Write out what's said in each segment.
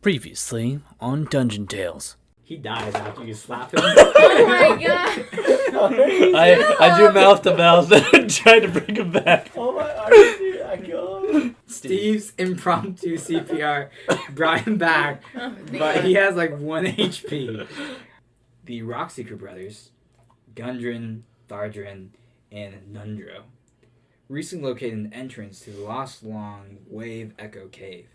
Previously on Dungeon Tales. He dies after you slap him. Oh my god! I do mouth to mouth and try to bring him back. Oh my god. Steve's impromptu CPR brought him back, but God. he has like 1 HP. The Rockseeker brothers, Gundren, Thardrin, and Nundro, recently located an entrance to the Lost Long Wave Echo Cave,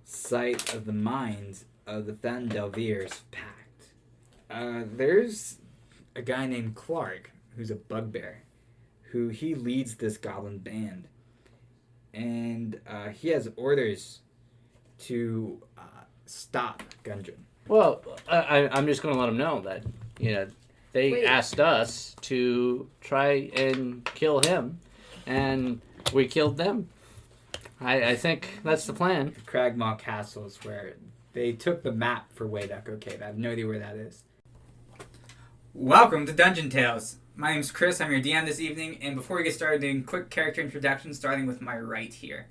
site of the mines of the Fendelvir's Pact. There's a guy named Clark, who's a bugbear, who he leads this goblin band. And he has orders to stop Gundren. Well, I'm just going to let him know that, they asked us to try and kill him, and we killed them. I think that's the plan. The Crag Maw Castle is where they took the map for Wave Echo Cave. I have no idea where that is. Welcome to Dungeon Tales. My name's Chris. I'm your DM this evening. And before we get started, doing quick character introduction, starting with my right here.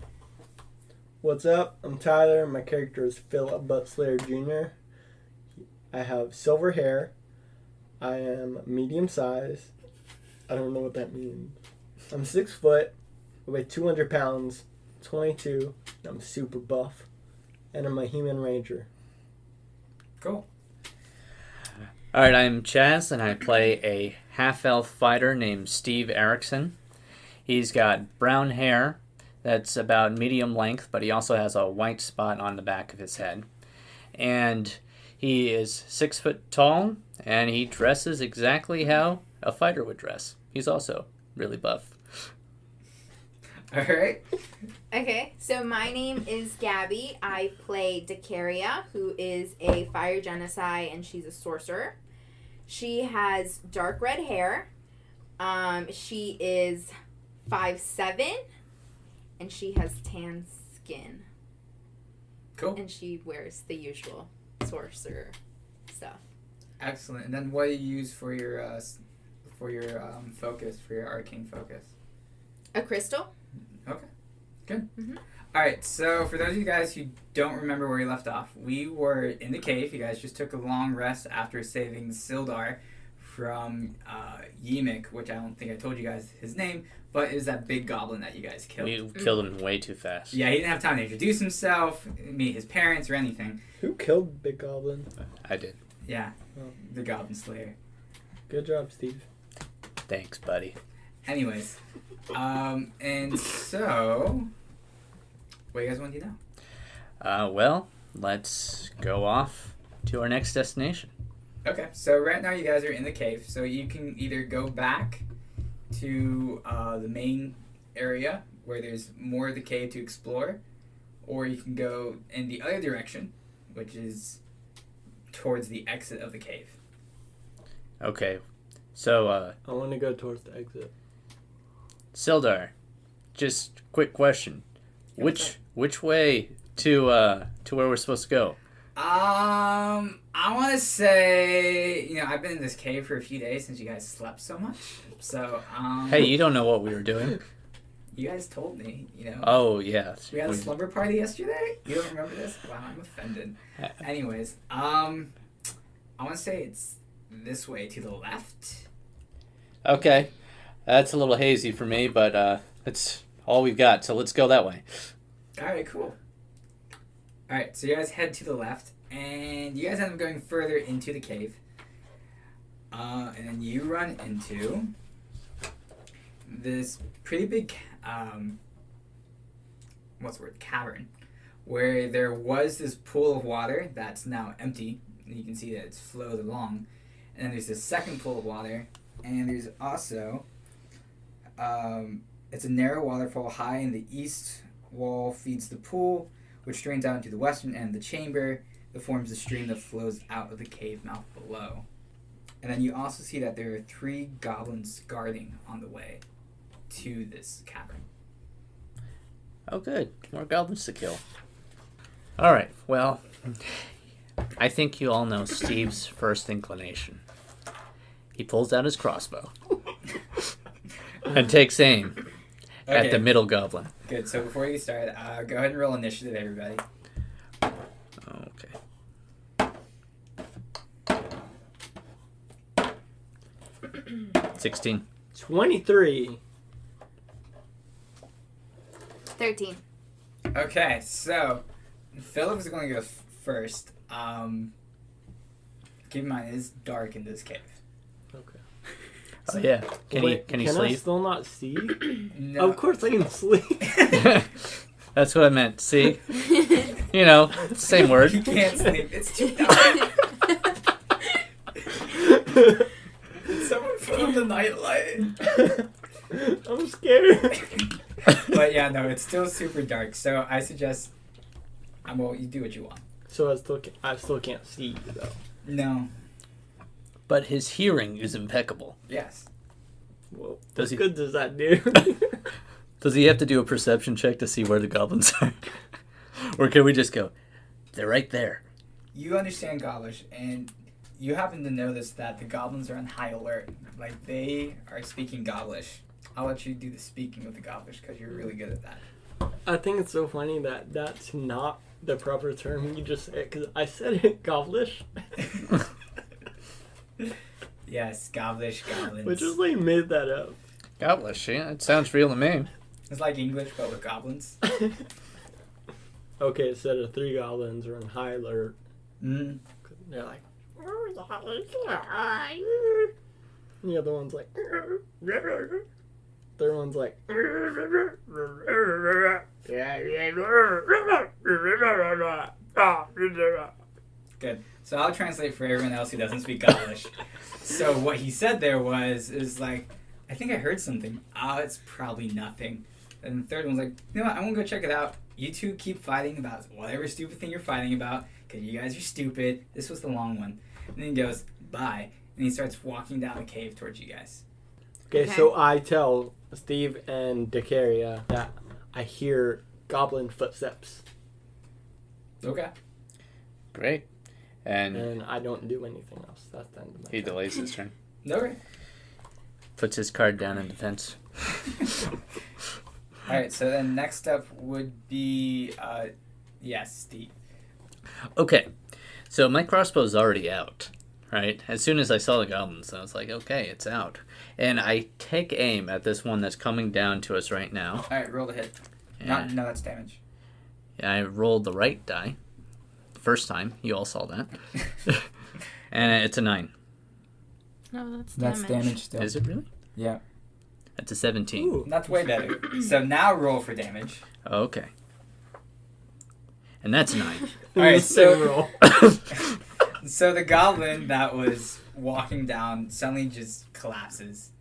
What's up? I'm Tyler. My character is Philip Buttslayer Jr. I have silver hair. I am medium size. I don't know what that means. I'm 6 foot. I weigh 200 pounds. 22. I'm super buff. And I'm a human ranger. Cool. Alright, I'm Chaz, and I play a half-elf fighter named Steve Erickson. He's got brown hair that's about medium length, but he also has a white spot on the back of his head. And he is 6 foot tall, and he dresses exactly how a fighter would dress. He's also really buff. All right. Okay, so my name is Gabie. I play Dakaria, who is a fire genocide, and she's a sorcerer. She has dark red hair. She is 5'7", and she has tan skin. Cool. And she wears the usual sorcerer stuff. Excellent. And then what do you use for your focus, for your arcane focus? A crystal? Okay, good. Mm-hmm. All right, so for those of you guys who don't remember where we left off, we were in the cave. You guys just took a long rest after saving Sildar from Yimik, which I don't think I told you guys his name, but it was that big goblin that you guys killed. We killed him way too fast. Yeah, he didn't have time to introduce himself, meet his parents, or anything. Who killed Big Goblin? I did. Yeah, Oh. the Goblin Slayer. Good job, Steve. Thanks, buddy. Anyways, and so, what do you guys want to do now? Well, let's go off to our next destination. Okay, so right now you guys are in the cave, so you can either go back to the main area where there's more of the cave to explore, or you can go in the other direction, which is towards the exit of the cave. Okay, so, I want to go towards the exit. Sildar, just quick question. Which way to where we're supposed to go? I want to say, I've been in this cave for a few days since you guys slept so much. So, Hey, you don't know what we were doing. you guys told me, Oh, yeah. We had a slumber party yesterday? You don't remember this? Wow, I'm offended. Anyways, I want to say it's this way to the left. Okay. That's a little hazy for me, but that's all we've got, so let's go that way. Alright, cool. Alright, so you guys head to the left, and you guys end up going further into the cave. And then you run into this pretty big, cavern, where there was this pool of water that's now empty. And you can see that it's flowed along. And then there's this second pool of water, and there's also, it's a narrow waterfall high in the east wall feeds the pool, which drains out into the western end of the chamber that forms the stream that flows out of the cave mouth below. And then you also see that there are 3 goblins guarding on the way to this cavern. Oh, good. More goblins to kill. All right, well, I think you all know Steve's first inclination. He pulls out his crossbow and takes aim at the middle goblin. Good. So before you start, go ahead and roll initiative, everybody. Okay. 16. 23. 13. Okay, so Philip is going to go first. Keep in mind, it is dark in this cave. Okay. Oh yeah. Can Wait, you can I sleep? still not see? No. Of course I can sleep. That's what I meant. See? You know, same He word. can't sleep. It's too dark. Someone put on the nightlight. I'm scared. But yeah, no, it's still super dark. So I suggest, well, you do what you want. So I still can't see you though. No. But his hearing is impeccable. Yes. Well, Does what he- good does that do? Does he have to do a perception check to see where the goblins are? Or can we just go, they're right there? You understand Gaulish, and you happen to notice that the goblins are on high alert. Like, they are speaking Gaulish. I'll let you do the speaking with the Gaulish because you're really good at that. I think it's so funny that that's not the proper term you just said, because I said it Gobblish. Yes, Gaulish goblins. But just like made that up. Goblins, yeah, it sounds real to me. It's like English, but with goblins. Okay, it said 3 goblins are on high alert. Mm. They're like, and the other one's like, third one's like, Good. So I'll translate for everyone else who doesn't speak Gaulish. So what he said there is like, I think I heard something. It's probably nothing. And the third one's like, you know what, I'm gonna go check it out. You two keep fighting about whatever stupid thing you're fighting about, because you guys are stupid. This was the long one. And then he goes, bye. And he starts walking down the cave towards you guys. Okay, Okay. so I tell Steve and Dakaria that I hear goblin footsteps, Okay. Great. And and I don't do anything else. That's the end of my he turn. delays his turn. Okay. Puts his card down in defense. Alright, so then next up would be, yes, Steve. Okay. So my crossbow's already out, right? As soon as I saw the goblins, I was like, okay, it's out. And I take aim at this one that's coming down to us right now. Alright, roll the hit. And No, that's damage. I rolled the right die. First time. You all saw that. And it's a 9. No, that's That's damage still. Is it really? Yeah. That's a 17. Ooh. That's way better. So now roll for damage. Okay. And that's 9. Alright, Same so roll. so the goblin that was walking down suddenly just collapses.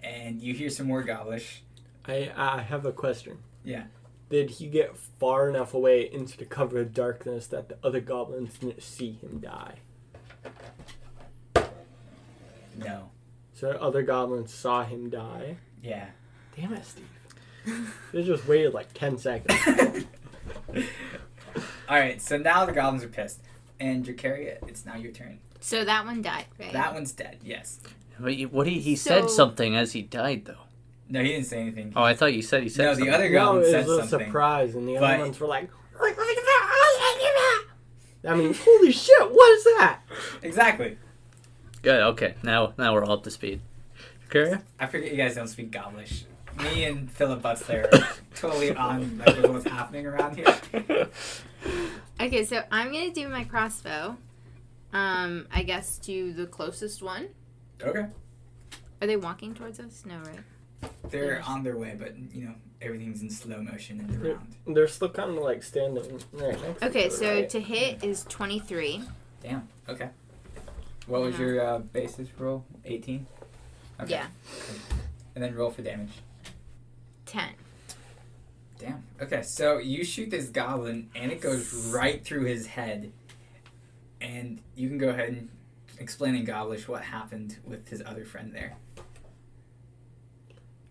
And you hear some more Gaulish. I have a question. Yeah. Did he get far enough away into the cover of darkness that the other goblins didn't see him die? No. So the other goblins saw him die? Yeah. Damn it, Steve. They just waited like 10 seconds. Alright, so now the goblins are pissed. And Dakaria, it's now your turn. So that one died, right? That one's dead, yes. He said So- something as he died, though. No, he didn't say anything. Oh, I thought you said he said No, something. the other No, goblin it said was a something. surprise, and the But- other ones were like, I mean, holy shit, what is that? Exactly. Good, okay. Now we're all up to speed. Dakaria? I forget you guys don't speak Gaulish. Me and Philip Butler are totally on like with what's happening around here. Okay, so I'm gonna do my crossbow. I guess to the closest one. Okay. Are they walking towards us? No, right? They're on their way, but you know, everything's in slow motion in the round. They're still kind of like standing right next to Okay, each other, so right? to hit is 23. Damn. Okay. What was your basis roll? 18? Okay. Yeah. And then roll for damage. 10. Damn. Okay, so you shoot this goblin and it goes right through his head. And you can go ahead and explain in Gaulish what happened with his other friend there.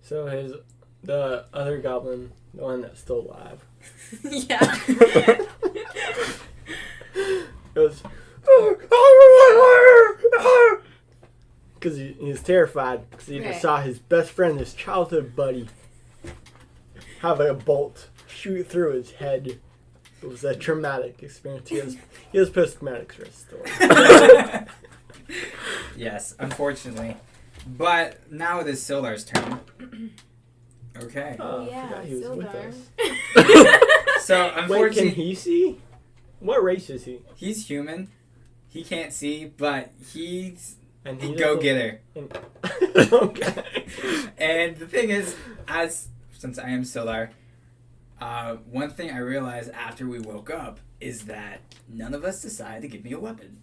So the other goblin, the one that's still alive, Yeah. goes, because he's terrified because he Right. just saw his best friend, his childhood buddy, have a bolt shoot through his head. It was a traumatic experience. He has post-traumatic stress disorder. Yes, unfortunately. But now it is Sildar's turn. Okay. Oh, I Yeah, forgot he was with Sildar. us. So, Wait, can unfortunately, he see? What race is he? he's human. He can't see, but he's And a he go-getter. Okay. And the thing is, since I am Sildar, one thing I realized after we woke up is that none of us decided to give me a weapon.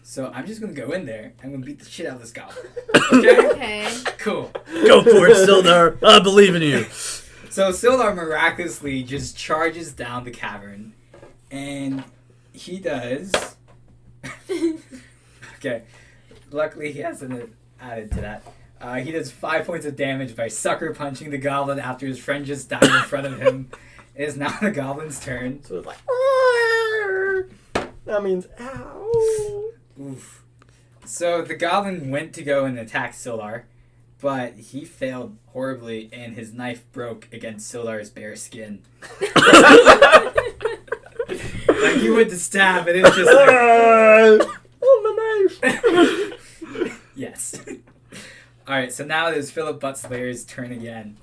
So I'm just gonna go in there. I'm gonna beat the shit out of this goblin. Okay? Okay. Cool. Go for it, Sildar. I believe in you. So Sildar miraculously just charges down the cavern, and he does. Okay. Luckily, he hasn't added to that. He does 5 points of damage by sucker punching the goblin after his friend just died in front of him. It is now the goblin's turn. So it's like, "Arr!" That means, ow. Oof. So the goblin went to go and attack Sildar, but he failed horribly, and his knife broke against Sildar's bare skin. Like he went to stab, and it's just like, Oh, the knife. yes. Alright, so now it is Philip Buttslayer's turn again.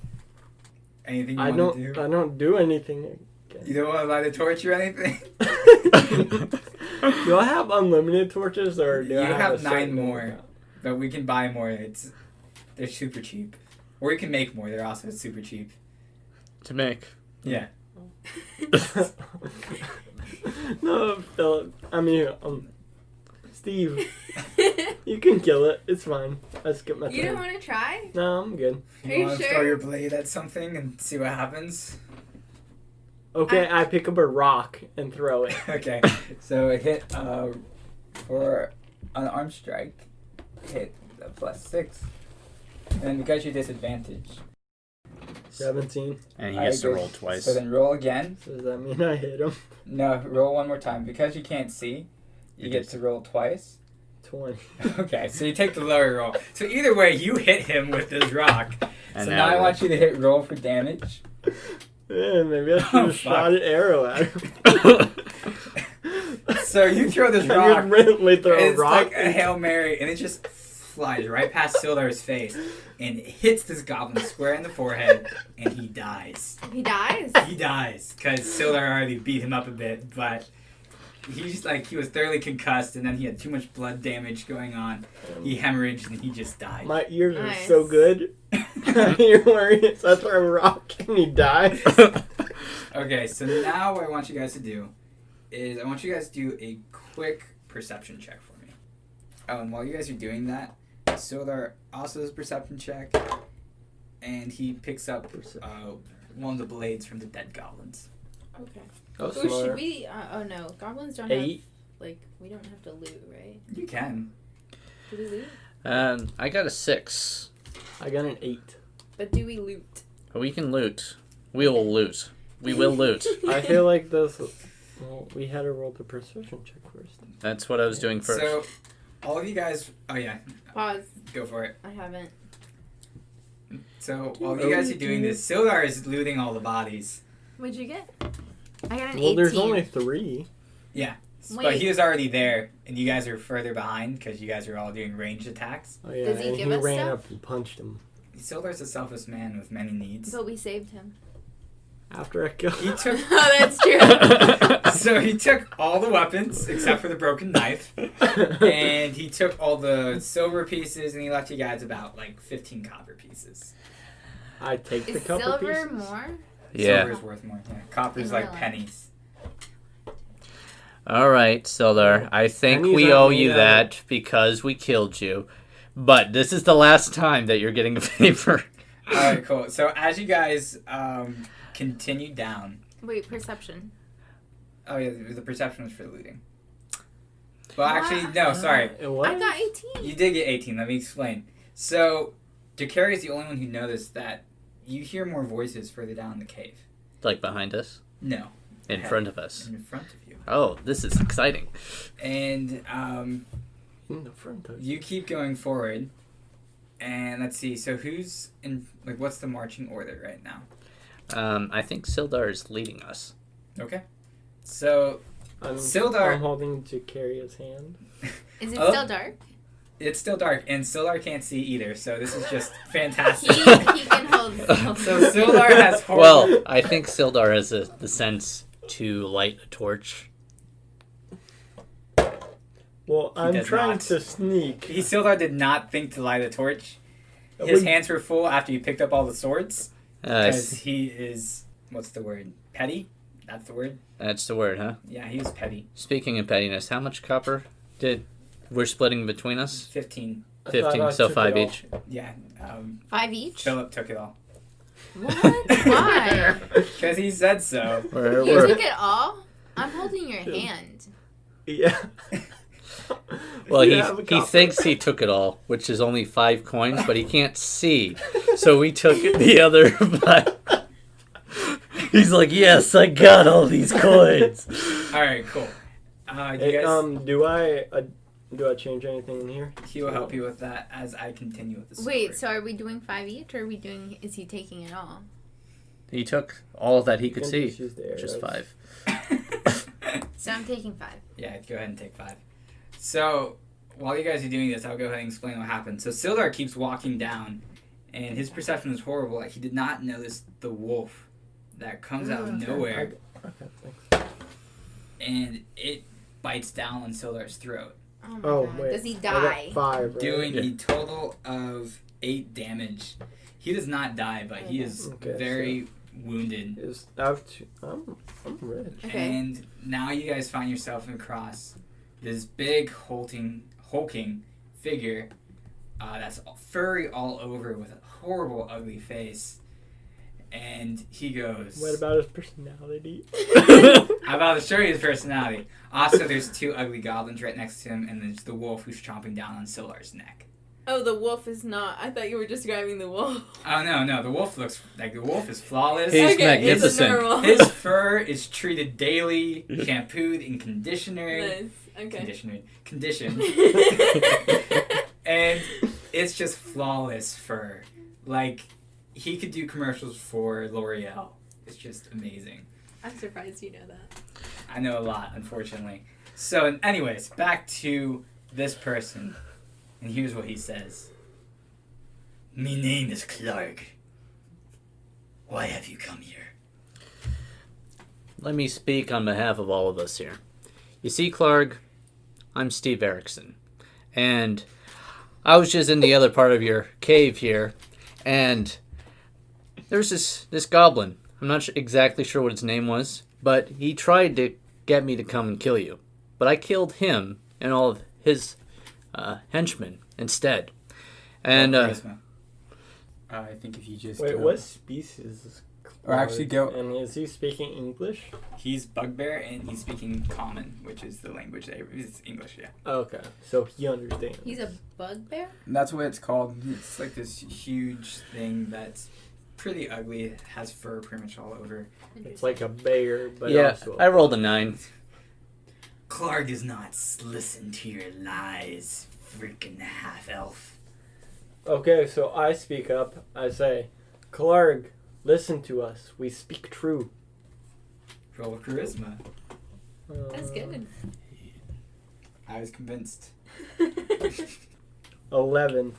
Anything you I want to do? don't do anything. You don't want to light a torch or anything? Do I have unlimited torches, or do You I have a 9 certain more. amount? But we can buy more. They're super cheap. Or you can make more. They're also super cheap. To make. Yeah. No, Philip. I mean, Steve. You can kill it. It's fine. I skip my turn. You don't want to try? No, I'm good. Are You you want to sure? throw your blade at something and see what happens? Okay, I pick up a rock and throw it. Okay. So it hit for an arm strike. Hit the +6. And because you're disadvantaged. 17. And he I gets to agree. roll twice. So then roll again. So does that mean I hit him? No, roll one more time. Because you can't see, you get to roll twice. 20. Okay, so you take the lower roll. So either way, you hit him with this rock. And So now I roll. want you to hit roll for damage. Yeah, maybe I should Oh, have fuck. shot an arrow at him. So you throw this I rock. just randomly throw And a it's rock. like a Hail Mary, and it just flies right past Sildar's face and hits this goblin square in the forehead, and he dies. He dies? He dies because Sildar already beat him up a bit, but he's like he was thoroughly concussed, and then he had too much blood damage going on. He hemorrhaged, and he just died. My ears are Nice. so good. You're worried. So I throw a rock and he dies. Okay, so now what I want you guys to do is I want you guys to do a quick perception check for me. Oh, and while you guys are doing that, Sildar also does a perception check, and he picks up one of the blades from the dead goblins. Okay. Oh, Oh, should smart. we? Oh no, goblins don't 8. have, like, we don't have to loot, right? You can. Do we loot? I got a 6. I got an 8. But do we loot? We can loot. We will loot. We will loot. I feel like this. Well, we had to roll the perception check first. That's what I was doing first. So, all of you guys. Oh yeah, Pause. go for it. I haven't. So while you guys are doing this, Sildar is looting all the bodies. What'd you get? I got an Well, 18. there's only 3. But Wait. he was already there, and you guys are further behind because you guys are all doing ranged attacks. Oh yeah, Does he and give he us ran stuff? up and punched him. Sildar's a selfless man with many needs. But we saved him. After I killed He took. Oh, that's true. So he took all the weapons except for the broken knife, and he took all the silver pieces, and he left you guys about like 15 copper pieces. I take the Is couple silver pieces. more? Yeah. Silver's worth more. Yeah. Copper's In like real life. pennies. All right, Sildar. I think Pennies we aren't owe made you out of- that because we killed you. But this is the last time that you're getting a favor. All right, cool. So as you guys continue down, Wait, perception. oh yeah, the perception was for looting. Well, actually, no, sorry. What? I got 18. You did get 18. Let me explain. So, Dakaria is the only one who noticed that you hear more voices further down the cave. Like behind us? No. In Ahead. front of us. In front of you. Oh, this is exciting. And In the front of you keep going forward. And let's see. So who's in? Like, what's the marching order right now? I think Sildar is leading us. Okay. So, I'm Sildar... holding Dakaria's hand. Is it still dark? It's still dark, and Sildar can't see either, so this is just fantastic. He can hold So Sildar has horrible... Well, I think Sildar has the sense to light a torch. Well, I'm does trying not. to sneak. Sildar did not think to light a torch. His hands were full after he picked up all the swords. Because he is... What's the word? Petty? That's the word? That's the word, huh? Yeah, he was petty. Speaking of pettiness, how much copper we're splitting between us? 15. 15, so 5 each. Yeah. 5 each? Philip took it all. What? Why? Because he said so. You took it all? I'm holding your hand. Yeah. Well, You have a he copper. thinks he took it all, which is only 5 coins, but he can't see. So we took the other 5. He's like, yes, I got all these coins. Alright, cool. You Hey, guys... do I change anything in here? He will help you with that as I continue with the story. Wait, so are we doing 5 each, or is he taking it all? He took all that he could can see, just use the which is arrows. 5. So I'm taking 5. Yeah, go ahead and take 5. So, while you guys are doing this, I'll go ahead and explain what happened. So, Sildar keeps walking down, and his perception was horrible. Like, he did not notice the wolf that comes out of nowhere, Okay, thanks. and it bites down on Sildar's throat, Oh my Oh, god. wait. Does he I die? got 5, right? doing a total of 8 damage. He does not die, but he is Okay, very wounded. I'm rich. Okay. And now you guys find yourself across this big hulking figure that's furry all over with a horrible, ugly face. And he goes... What about his personality? I'm about to show you his personality. Also, there's 2 ugly goblins right next to him, and there's the wolf who's chomping down on Sildar's neck. Oh, the wolf is not. I thought you were describing the wolf. Oh, no, the wolf looks... Like, the wolf is flawless. He's okay, magnificent. It's a normal. His fur is treated daily, shampooed and conditioned. Nice. Conditioned. And it's just flawless fur. Like, he could do commercials for L'Oreal. It's just amazing. I'm surprised you know that. I know a lot, unfortunately. So, anyways, back to this person. And here's what he says. "My name is Clark. Why have you come here?" Let me speak on behalf of all of us here. You see, Clark, I'm Steve Erickson. And I was just in the other part of your cave here, and there's this goblin. I'm not exactly sure what his name was, but he tried to get me to come and kill you. But I killed him and all of his henchmen instead. And Charisma. I think if you just Wait, go... what species is Or actually go- And is he speaking English? He's bugbear, and he's speaking common, which is the language that it's English, yeah. Okay, so he understands. He's a bugbear? And that's what it's called. It's like this huge thing that's pretty ugly. It has fur pretty much all over. It's like a bear, but yeah, also I rolled a 9. Clark does not listen to your lies, freaking half-elf. Okay, so I speak up. I say, Clark, listen to us. We speak true. Roll charisma. That's good. I was convinced. 11.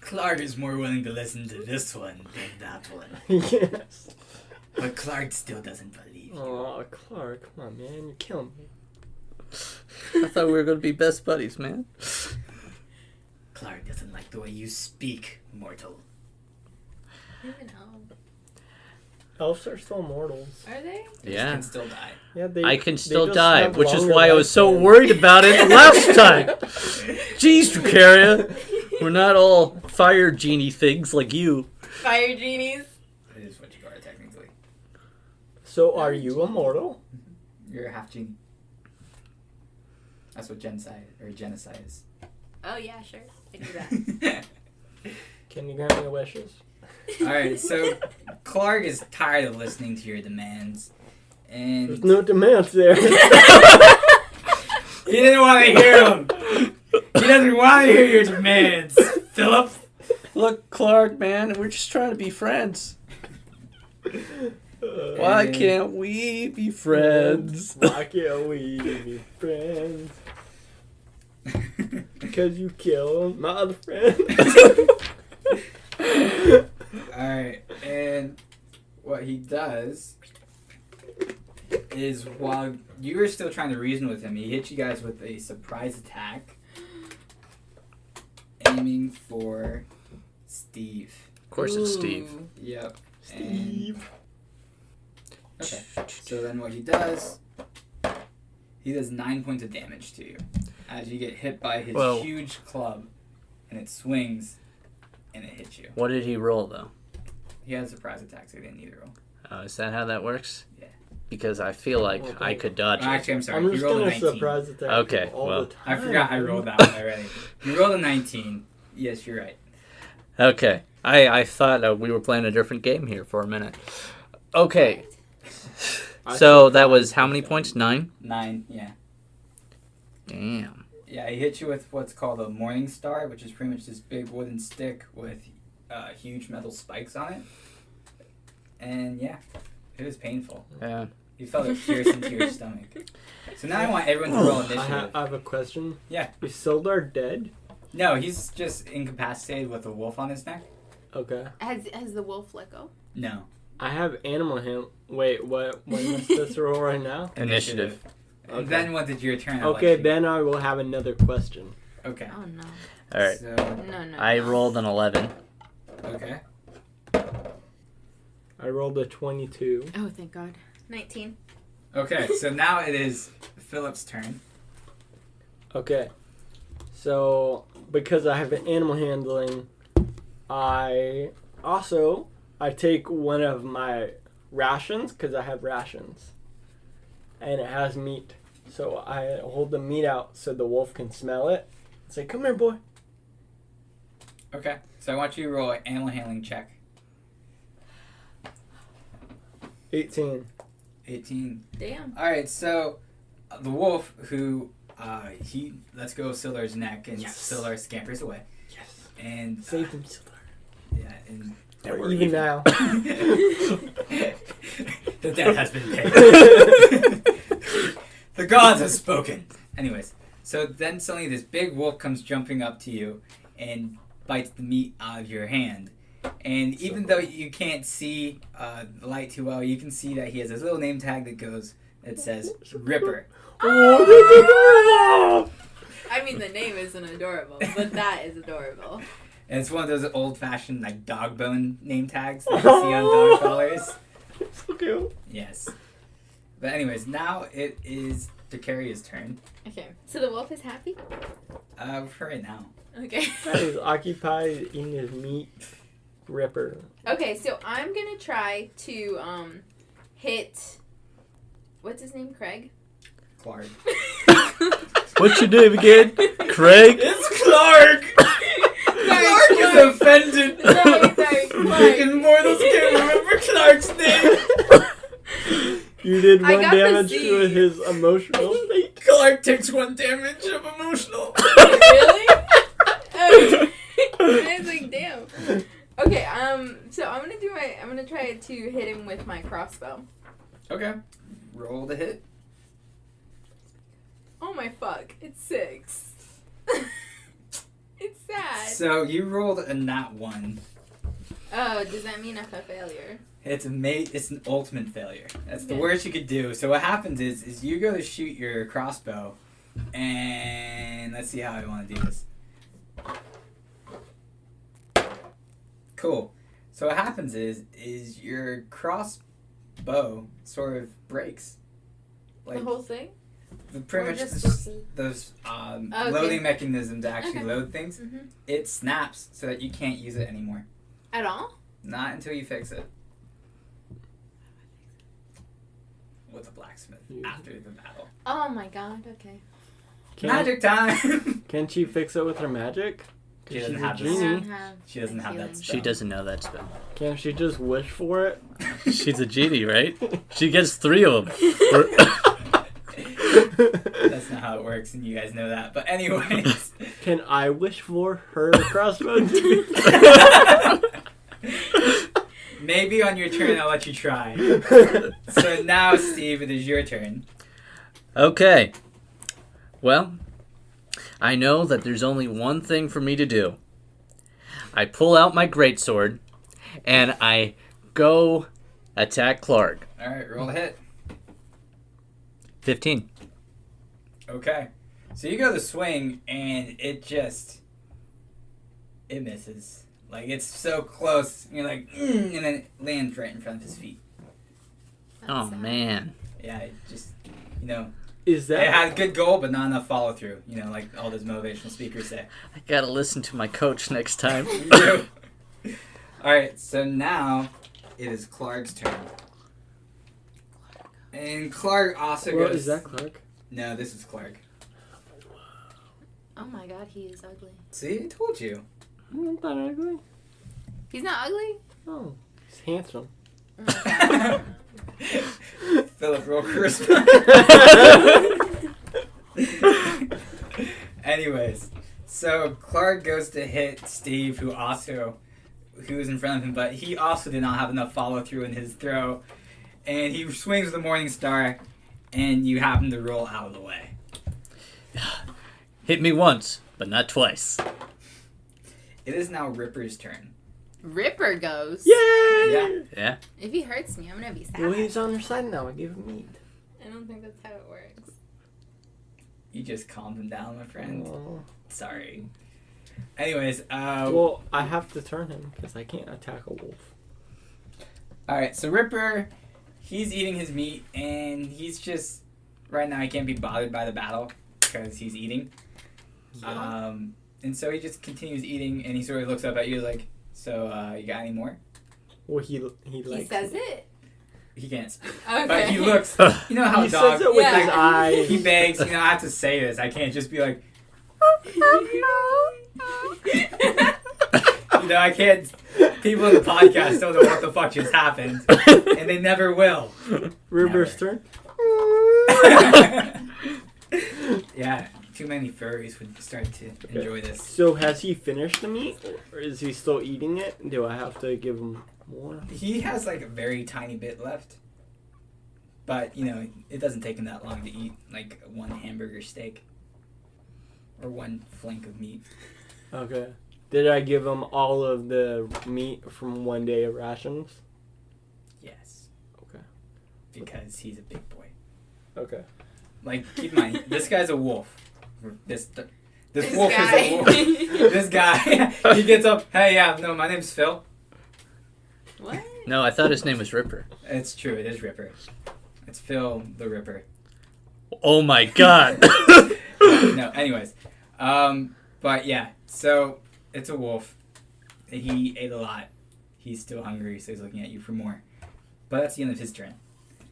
Clark is more willing to listen to this one than that one. Yes. But Clark still doesn't believe you. Oh, Clark, come on, man, you're killing me. I thought we were going to be best buddies, man. Clark doesn't like the way you speak, mortal. Even elves. Elves are still mortals. Are they? They Yeah. can still die. Yeah, I can still just die, have which is longer why I was so lifespans. worried about it last time. Jeez, Dakaria. We're not all fire genie things like you. Fire genies. It is what you are, technically. So are you immortal? You're a half genie. That's what genocide is. Oh, yeah, sure. I do that. Can you grant me wishes? Alright, so Clark is tired of listening to your demands. And There's no demands there. he didn't want to hear them. He doesn't want to hear your demands, Philip. Look, Clark, man, we're just trying to be friends. Why And- can't we be friends? Why can't we be friends? Because you killed my other friend. Alright, and what he does is while you were still trying to reason with him, he hits you guys with a surprise attack, aiming for Steve. Of course, it's Steve. Yep. Steve. Okay, so then what he does 9 points of damage to you as you get hit by his Whoa. huge club, and it swings, and it hits you. What did he roll, though? He has a surprise attack, so he didn't need to roll. Is that how that works? Yeah. Because I feel like Okay. I could dodge it. Actually, I'm sorry. I'm You just rolled a gonna 19. surprise attack Okay, you all well. the time. I forgot I rolled that one already. You rolled a 19. Yes, you're right. Okay. I thought we were playing a different game here for a minute. Okay. So that was how many points? 9? 9, yeah. Damn. Yeah, he hit you with what's called a Morning Star, which is pretty much this big wooden stick with huge metal spikes on it. And yeah, it was painful. Yeah. You felt it pierce into your stomach. So now I want everyone to roll I initiative. have a question. Yeah. Is Sildar dead? No, he's just incapacitated with a wolf on his neck. Okay. Has the wolf let go? No. I have animal hand. Wait, what? What am I supposed to roll right now? Initiative. And Okay. then what did your turn? Okay, Alexi? then I will have another question. Okay. Oh no. All right. So, No. I rolled an 11. okay. I rolled a 22. Oh, thank God. 19. Okay, so now it is Philip's turn. Okay. So, because I have animal handling, I take one of my rations, because I have rations. And it has meat. So I hold the meat out so the wolf can smell it. Say, come here, boy. Okay, so I want you to roll an animal handling check. 18. 18. Damn. Alright, so the wolf who he lets go of Sildar's neck and Yes. Sildar scampers away. Yes. And Save them, Sildar. yeah, and Or even now. the debt has been paid. The gods have spoken. Anyways, so then suddenly this big wolf comes jumping up to you and bites the meat out of your hand. And even though you can't see the light too well, you can see that he has this little name tag that says Ripper. Oh, I mean, the name isn't adorable, but that is adorable. And it's one of those old-fashioned like dog bone name tags that you see on dog collars. so cute. Yes. But anyways, now it is Dakaria's turn. Okay. So the wolf is happy? For right now. Okay. He's occupied eating his meat. Ripper. Okay, so I'm gonna try to hit. What's his name? Craig? Clark. What's your name again? Craig? It's Clark! Clark is offended! Sorry, Freaking mortals can't remember Clark's name! You did I one got the damage Z. to his emotional state. Clark takes 1 damage of emotional. Really? I was like, damn. Okay, so I'm gonna try to hit him with my crossbow. Okay. Roll the hit. Oh my fuck, it's 6. It's sad. So you rolled a nat 1. Oh, does that mean a failure? It's an ultimate failure. That's the Okay. worst you could do. So what happens is you go to shoot your crossbow, and let's see how I want to do this. Cool. So what happens is your crossbow sort of breaks. The whole thing? Pretty Or much just- those Okay. loading mechanisms to actually Okay. load things. Mm-hmm. It snaps so that you can't use it anymore. At all? Not until you fix it. With a blacksmith after the battle. Oh my god, okay. Magic time! Can she fix it with her magic? 'Cause She doesn't she's a have the genie. She doesn't have that Healing. spell. She doesn't know that spell. Can't she just wish for it? She's a genie, right? She gets 3 of them. That's not how it works, and you guys know that. But anyways. Can I wish for her crossbow to be Maybe on your turn I'll let you try. So now, Steve, it is your turn. Okay. Well, I know that there's only one thing for me to do. I pull out my greatsword, and I go attack Clark. Alright, roll a hit. 15. Okay. So you go to swing, and it misses. Like, it's so close. You're like, and then it lands right in front of his feet. Oh, man. Yeah, it just, Is it that had a good goal, but not enough follow through. Like all those motivational speakers say. I gotta listen to my coach next time. You do. Alright, so now it is Clark's turn. And Clark also Well, goes... is that Clark? No, this is Clark. Oh my god, he is ugly. See, I told you. Not that ugly. He's not ugly? Oh, he's handsome. Philip, roll charisma. Anyways, so Clark goes to hit Steve, who was in front of him, but he also did not have enough follow through in his throw, and he swings with the Morning Star, and you happen to roll out of the way. Hit me once, but not twice. It is now Ripper's turn. Ripper goes. Yay! Yeah. Yeah? If he hurts me, I'm gonna be sad. Well, he's on her side now. I give him meat. I don't think that's how it works. You just calmed him down, my friend. Oh. Sorry. Anyways, Well, I have to turn him because I can't attack a wolf. alright, so Ripper, he's eating his meat, and he's just, right now he can't be bothered by the battle because he's eating. Yeah. And so he just continues eating, and he sort of looks up at you like, so, you got any more? Well, he He likes says it. it. He can't speak. Okay. But he looks, you know how He dogs, says it with Yeah. his eyes. he begs, I have to say this, I can't just be like, I can't, people in the podcast don't know what the fuck just happened, and they never will. River's turn. Yeah, too many furries would start to enjoy this. So has he finished the meat, or is he still eating it? Do I have to give him more? He has like a very tiny bit left, but it doesn't take him that long to eat like one hamburger steak or one flank of meat. Okay. Did I give him all of the meat from one day of rations? Yes. Okay. Because he's a big boy. Okay. Like, keep in mind, this guy's a wolf. This wolf guy. is a wolf. This guy, he gets up. Hey, yeah, no, my name's Phil. What? No, I thought his name was Ripper. It's true, it is Ripper. It's Phil the Ripper. Oh my god! No, anyways. But yeah, so it's a wolf. He ate a lot. He's still hungry, so he's looking at you for more. But that's the end of his turn.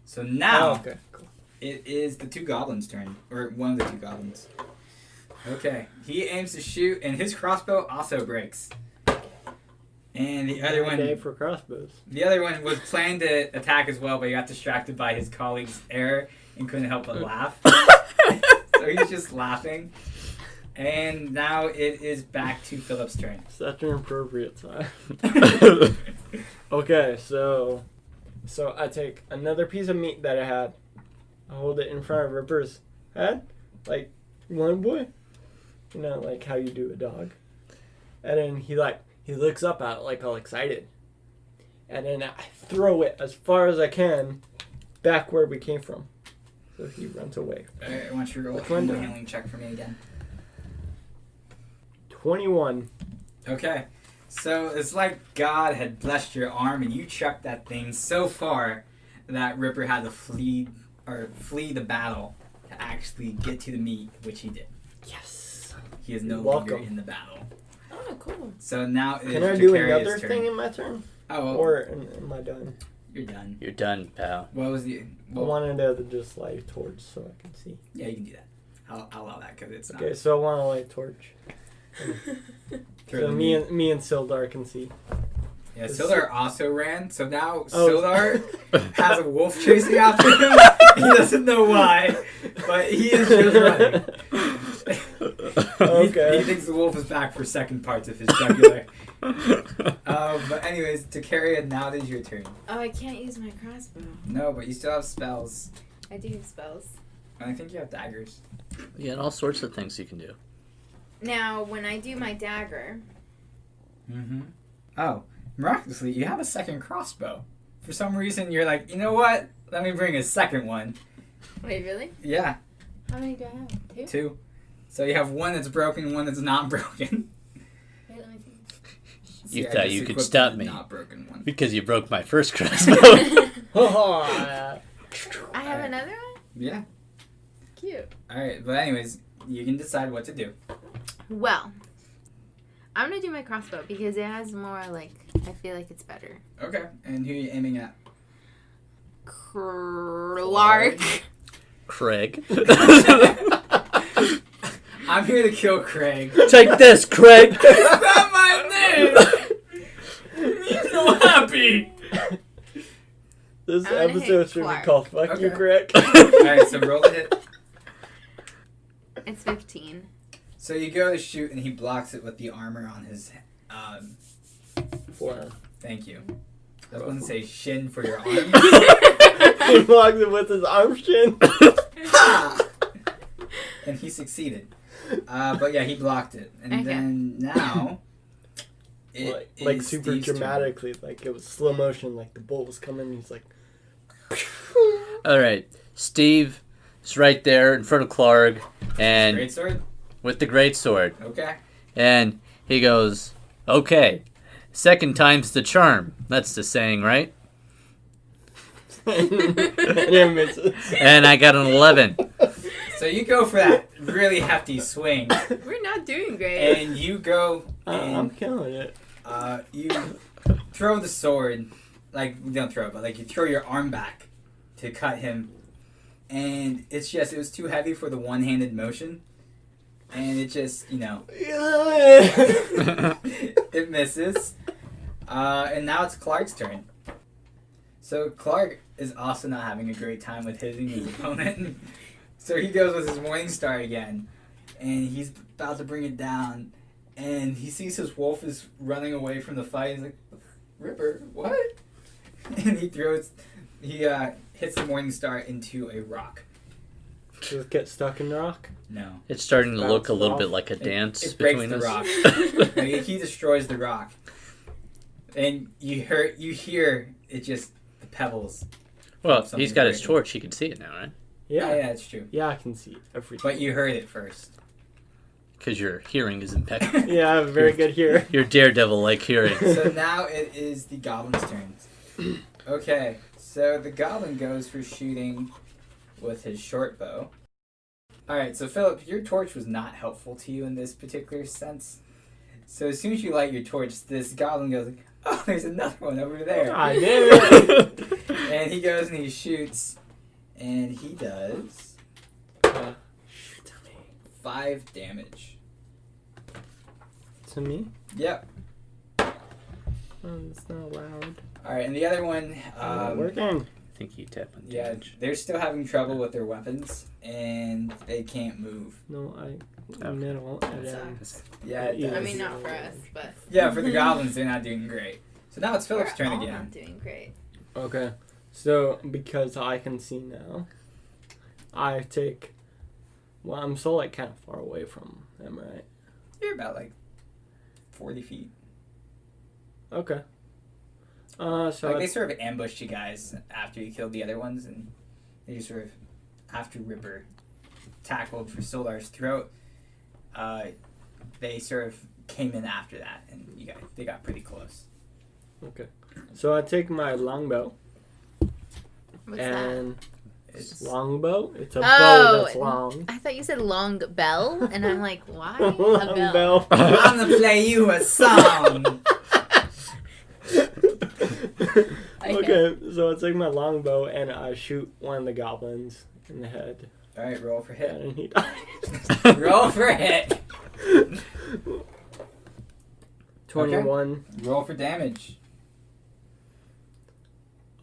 So now, okay. Cool. it is the two goblins' turn. Or one of the two goblins. Okay. He aims to shoot, and his crossbow also breaks. And the other Day one... for crossbows. The other one was planning to attack as well, but he got distracted by his colleague's error and couldn't help but laugh. So he's just laughing. And now it is back to Philip's turn. Such an appropriate time. Okay, so I take another piece of meat that I had. I hold it in front of Ripper's head, like one boy. Like how you do a dog. And then he looks up at it like all excited. And then I throw it as far as I can back where we came from. So he runs away. I want you to roll a Which one? handling check for me again. 21. Okay. So it's like God had blessed your arm and you chucked that thing so far that Ripper had to flee the battle to actually get to the meat, which he did. Yes. He is no You're longer welcome. in the battle. Oh, cool. So now it Can is I do Dakaria's another turn. thing in my turn? Oh, well, Or am I done? you're done. You're done, pal. What was the... I Well, wanted to just light a torch so I can see. yeah, you can do that. I'll allow that because it's Okay, not... so I want to light a torch. through So the me meat. and Sildar can see. Yeah, Sildar also ran, so now Oh. Sildar has a wolf chasing after him. He doesn't know why, but he is just running. Okay. He thinks the wolf is back for second parts of his jugular. But anyways, Dakaria, now it is your turn. Oh, I can't use my crossbow. No, but you still have spells. I do have spells. And I think you have daggers. You got all sorts of things you can do. Now, when I do my dagger, Mm-hmm. Oh, miraculously, you have a second crossbow. For some reason, you're like, you know what? Let me bring a second one. wait, really? Yeah, How many do I have? 2? 2. So you have one that's broken and one that's not broken. Wait, let me see. You See, I thought just you could equipped stop the me. Not broken one. Because you broke my first crossbow. I have another one? Yeah. Cute. Alright, but anyways, you can decide what to do. Well, I'm going to do my crossbow because it has more, like, I feel like it's better. Okay, and who are you aiming at? Clark. Craig. I'm here to kill Craig. Take this, Craig. That's not my name! You're so happy! This I'm gonna episode hit should be Clark. called "Fuck You, Okay. Craig." Alright, so roll the hit. It's 15. So you go to shoot and he blocks it with the armor on his, Wow. thank you. I was going to say shin for your arm. He blocks it with his arm shin. Ha! And he succeeded. But yeah, he blocked it. And Okay. then now, it like is super Steve's turn. dramatically, like it was slow motion, like the bull was coming. He's like, All right. Steve is right there in front of Clark and Great sword? with the great sword. Okay. And he goes, okay, second time's the charm. That's the saying, right? and it misses. And I got an 11. So you go for that really hefty swing. We're not doing great. And you go I'm and killing it. you throw the sword. Like, you don't throw it, but like you throw your arm back to cut him. And it's just, it was too heavy for the one-handed motion. And it just, you know, it misses. And now it's Clark's turn. So Clark is also not having a great time with hitting his opponent. So he goes with his Morning Star again. And he's about to bring it down. And he sees his wolf is running away from the fight. He's like, Ripper, what? And he hits the Morning Star into a rock. Does it get stuck in the rock? No. It's starting to look a Bounce little off. bit like a dance It breaks between the us. rock. Like, he destroys the rock. And you hear it just, the pebbles. Well, Something he's got his breaking. torch. He can see it now, right? Yeah, Yeah. yeah, it's true. Yeah, I can see everything. But you heard it first. Because your hearing is impeccable. Yeah, I have a very good here. Your daredevil-like hearing. So now it is the goblin's turn. Okay, so the goblin goes for shooting with his short bow. Alright, so Philip, your torch was not helpful to you in this particular sense. So as soon as you light your torch, this goblin goes like, oh, there's another one over there. I did it. And he goes and he shoots, and he does 5 damage. To me? Yep. Oh, it's not loud. Alright, and the other one, Not working. I think you tap on yeah, damage. they're still having trouble with their weapons, and they can't move. No, Okay. middle. And That then, sucks. Yeah, it Yeah. I does. mean, not for us, but. Yeah, for the goblins, they're not doing great. So now it's Philip's We're turn all again. not doing great. okay. So, because I can see now, I take. Well, I'm still like kind of far away from them, right? You're about like 40 feet. Okay. So Like, they sort of ambushed you guys after you killed the other ones, and they just sort of, after Ripper tackled for Solar's throat, they sort of came in after that, and they got pretty close. So I take my longbow What's and It's longbow. It's a Oh, bow that's long. that? I thought you said long bell, and I'm like, why a Long bell? bell. I'm gonna play you a song. Okay, so I take my longbow and I shoot one of the goblins in the head, All right, roll for hit. and he dies. Roll for hit. 21, Roll for damage.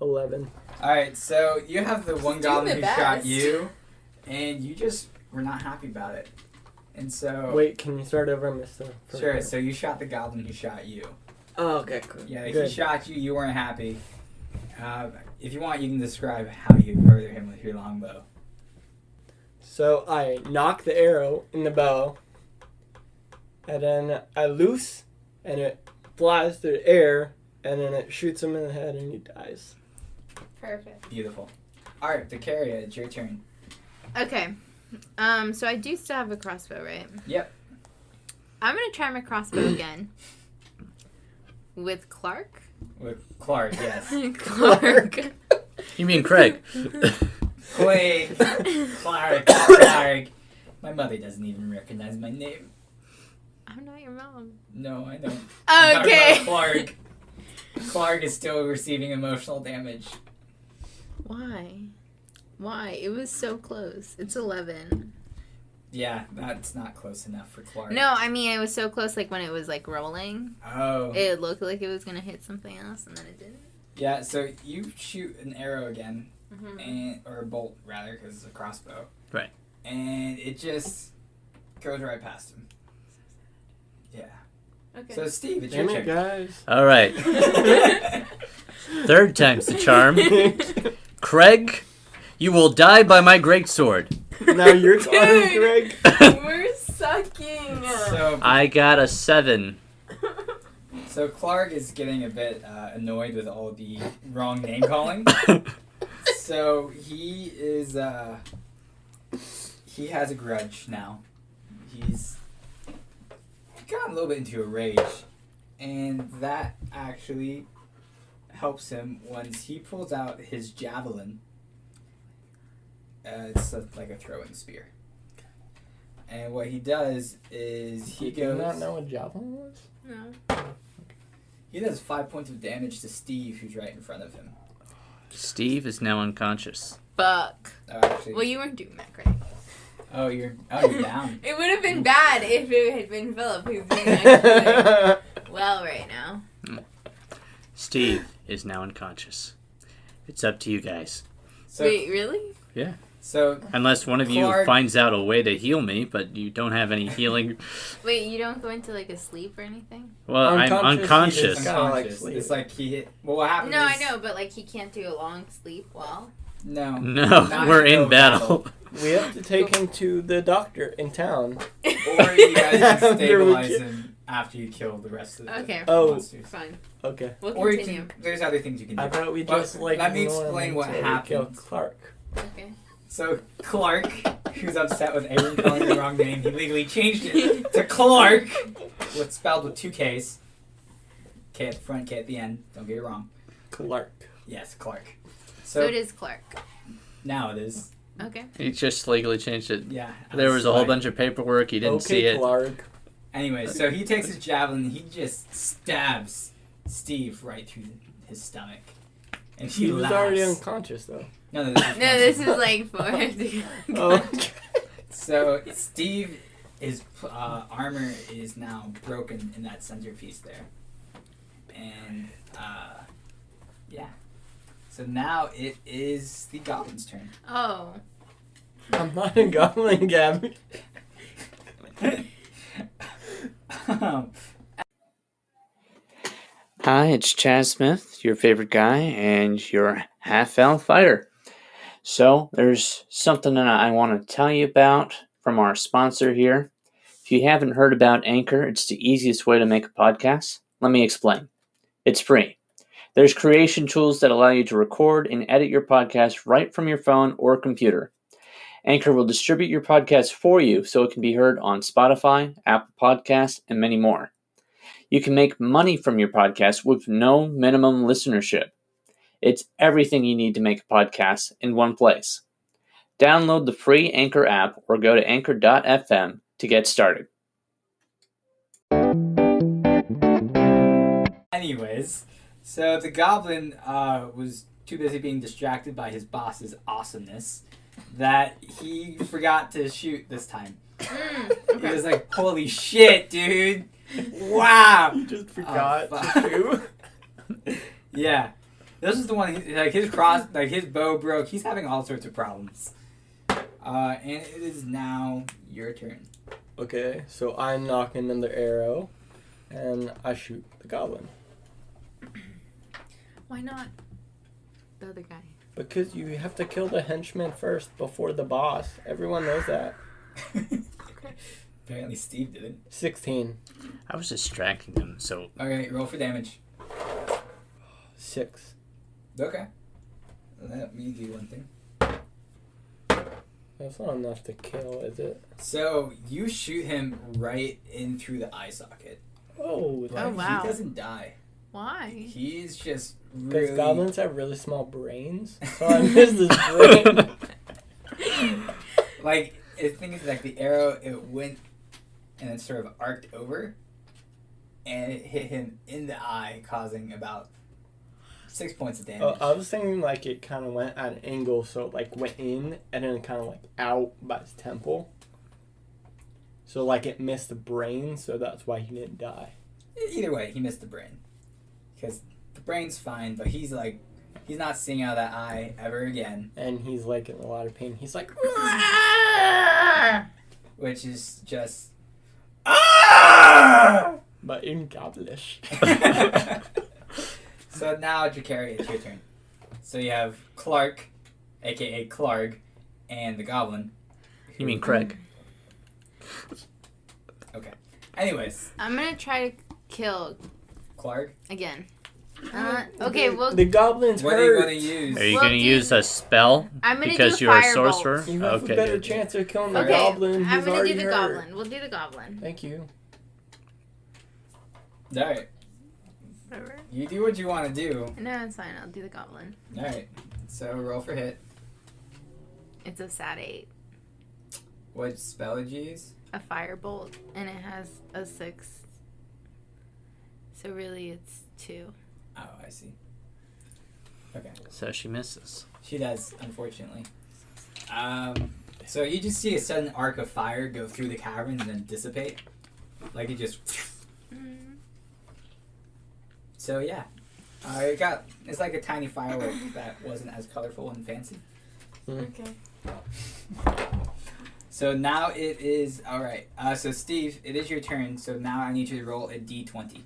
11. Alright, so you have the one doing goblin the who shot best. you, and you just were not happy about it. And so... Wait, can you start over, Mr.? Sure, so you shot the goblin who shot you. Oh, okay, cool. Yeah, Good. he shot you, you weren't happy. If you want, you can describe how you murder him with your longbow. So I knock the arrow in the bow, and then I loose, and it flies through the air, and then it shoots him in the head, and he dies. Perfect. Beautiful. Alright, Dakaria, it's your turn. Okay. So I do still have a crossbow, right? Yep. I'm gonna try my crossbow again. With Clark? With Clark, yes. Clark. You mean Craig? Wait, Clark. My mother doesn't even recognize my name. I'm not your mom. No, I know. I'm talking Okay. about Clark. Clark is still receiving emotional damage. Why? Why? It was so close. It's 11. Yeah, that's not close enough for Clark. No, I mean, it was so close, like, when it was, like, rolling. Oh. It looked like it was gonna hit something else, and then it didn't. Yeah, so you shoot an arrow again, Mm-hmm. or a bolt, rather, because it's a crossbow. Right. And it just goes right past him. Yeah. Okay. So, Steve, it's Damn your it, turn. guys. All right. Third time's the charm. Craig, you will die by my greatsword. Now you're talking, Greg. We're sucking. So, I got a 7. so Clark is getting a bit annoyed with all the wrong name calling. So he is, he has a grudge now. He's gotten a little bit into a rage, and that actually helps him once he pulls out his javelin. It's like a throwing spear. And what he does is he You do not goes... know what javelin was? No. He does 5 points of damage to Steve, who's right in front of him. Steve is now unconscious. Fuck. Oh, actually... Well, you weren't doing that, Craig. you're down. It would have been bad if it had been Philip who's doing actually well right now. Steve is now unconscious. It's up to you guys. So, Wait, really? Yeah. So, Unless one of you Clark- finds out a way to heal me, but you don't have any healing. Wait, you don't go into like a sleep or anything? Well, I'm Unconscious, he's unconscious. Kinda like unconscious. sleep. It's like he hit... Well, what happened No, I is... know, but like he can't do a long sleep well. No. No, Not we're no in battle. We have to take him to the doctor in town. Or you guys can After we stabilize ki- him after you kill the rest of the Okay. Oh. monsters. Fine. Okay. We'll Or you continue. can... There's other things you can do. I thought we Well, just like. let me ignore him explain what until we kill happened. Clark. Okay. So, Clark, who's upset with Aaron calling the wrong name, he legally changed it to Clark, spelled with 2 Ks. K at the front, K at the end. Don't get it wrong. Clark. Yes, Clark. So So, it is Clark. now it is. Okay. He just legally changed it. Yeah. There was a whole Right. bunch of paperwork. He didn't see it. Clark. Anyway, so he takes his javelin and he just stabs Steve right through his stomach. And He was laughs. already unconscious though. No, No, this is like for Oh. So Steve, his armor is now broken in that centerpiece there, and yeah. So now it is the goblin's turn. Oh. I'm not a goblin, Gabby. Hi, it's Chaz Smith, your favorite guy, and your half-elf fighter. So, there's something that I want to tell you about from our sponsor here. If you haven't heard about Anchor, it's the easiest way to make a podcast. Let me explain. It's free. There's creation tools that allow you to record and edit your podcast right from your phone or computer. Anchor will distribute your podcast for you so it can be heard on Spotify, Apple Podcasts, and many more. You can make money from your podcast with no minimum listenership. It's everything you need to make a podcast in one place. Download the free Anchor app or go to anchor.fm to get started. Anyways, so the goblin was too busy being distracted by his boss's awesomeness that he forgot to shoot this time. He was like, "Holy shit, dude! Wow!" You just forgot fuck. to shoot. Yeah, this is the one. His bow broke. He's having all sorts of problems. And it is now your turn. Okay, so I knock another arrow, and I shoot the goblin. Why not the other guy? Because you have to kill the henchman first before the boss. Everyone knows that. Apparently Steve didn't. 16. I was distracting him, so Okay, roll for damage. 6. Okay. Let me do one thing. That's not enough to kill, is it? So you shoot him right in through the eye socket. Oh, Oh, wow. He doesn't die. Why? He's just because really... goblins have really small brains. So I missed his brain. Like, the thing is, like, the arrow, it went and it sort of arced over, and it hit him in the eye, causing about 6 points of damage. I was thinking like it kind of went at an angle, so it like went in and then kind of like out by his temple. So like it missed the brain, so that's why he didn't die. Either way, he missed the brain. Because the brain's fine, but he's like, he's not seeing out of that eye ever again. And he's like in a lot of pain. He's like, Which is just... but in goblish. So now, Dakaria, it's your turn. So you have Clark, a.k.a. Clark, and the Goblin. you mean Craig? Okay. Anyways, I'm gonna try to kill Clark, again. Okay, well, the goblin's what are you hurt. going to use? Are you Well, going to dude, use a spell I'm gonna because do you're a firebolt. sorcerer? You have Okay, a better good. chance of killing the Okay, goblin. I'm He's gonna already do the hurt. goblin. We'll do the goblin. Thank you. Alright, Whatever. you do what you want to do. No, it's fine. I'll do the goblin. Alright, so roll for hit. It's a sad 8. What spell did you use? A firebolt, and it has a 6. So really, it's 2. Oh, I see. Okay. So she misses. She does, unfortunately. So you just see a sudden arc of fire go through the cavern and then dissipate. Like it just... So yeah. It's like a tiny firework that wasn't as colorful and fancy. Okay. So now it is... Alright, so Steve, it is your turn. So now I need you to roll a d20.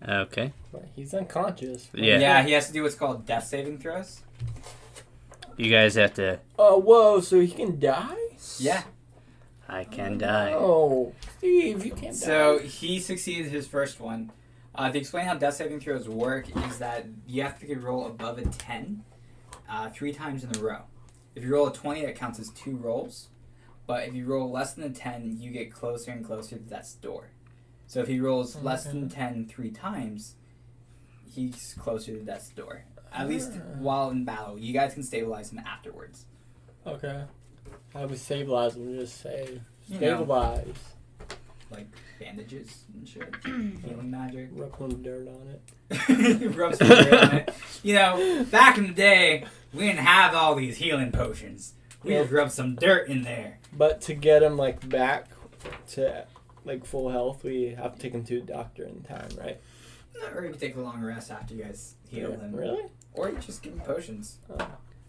Okay. But he's unconscious. Yeah. Yeah, he has to do what's called death saving throws. You guys have to... Oh, whoa, so he can die? Yeah. I can die. Oh, Steve, you can't So die. he succeeded his first one. To explain how death saving throws work is that you have to roll above a 10 3 times in a row. If you roll a 20, that counts as 2 rolls. But if you roll less than a 10, you get closer and closer to death's door. So if he rolls less than 10 3 times, he's closer to death's door. At least while in battle. You guys can stabilize him afterwards. Okay. How do we stabilize him? Just say, You know. stabilize. Like bandages and shit. Healing magic. Rub some dirt on it. Rub some dirt on it. You know, back in the day, we didn't have all these healing potions. We just rubbed some dirt in there. But to get him, like, back to, like, full health, we have to take him to a doctor in time, right? Or you can take a long rest after you guys heal him. Really? Or you just give him potions.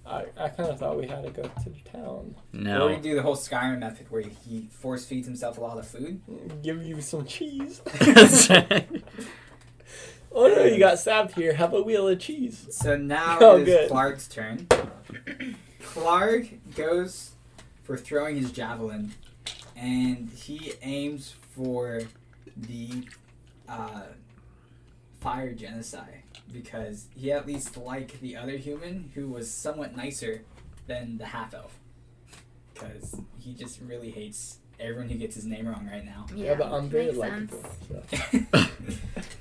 I kind of thought we had to go to the town. Or No. you do the whole Skyrim method where he force feeds himself a lot of food. Give you some cheese. Okay. Oh no, you got stabbed here. Have a wheel of cheese. So now Oh, it is good. Clark's turn. Clark goes for throwing his javelin, and he aims for the fire genocide because he at least liked the other human who was somewhat nicer than the half-elf. Because he just really hates everyone who gets his name wrong right now. Yeah, but I'm very makes likable. sense. So.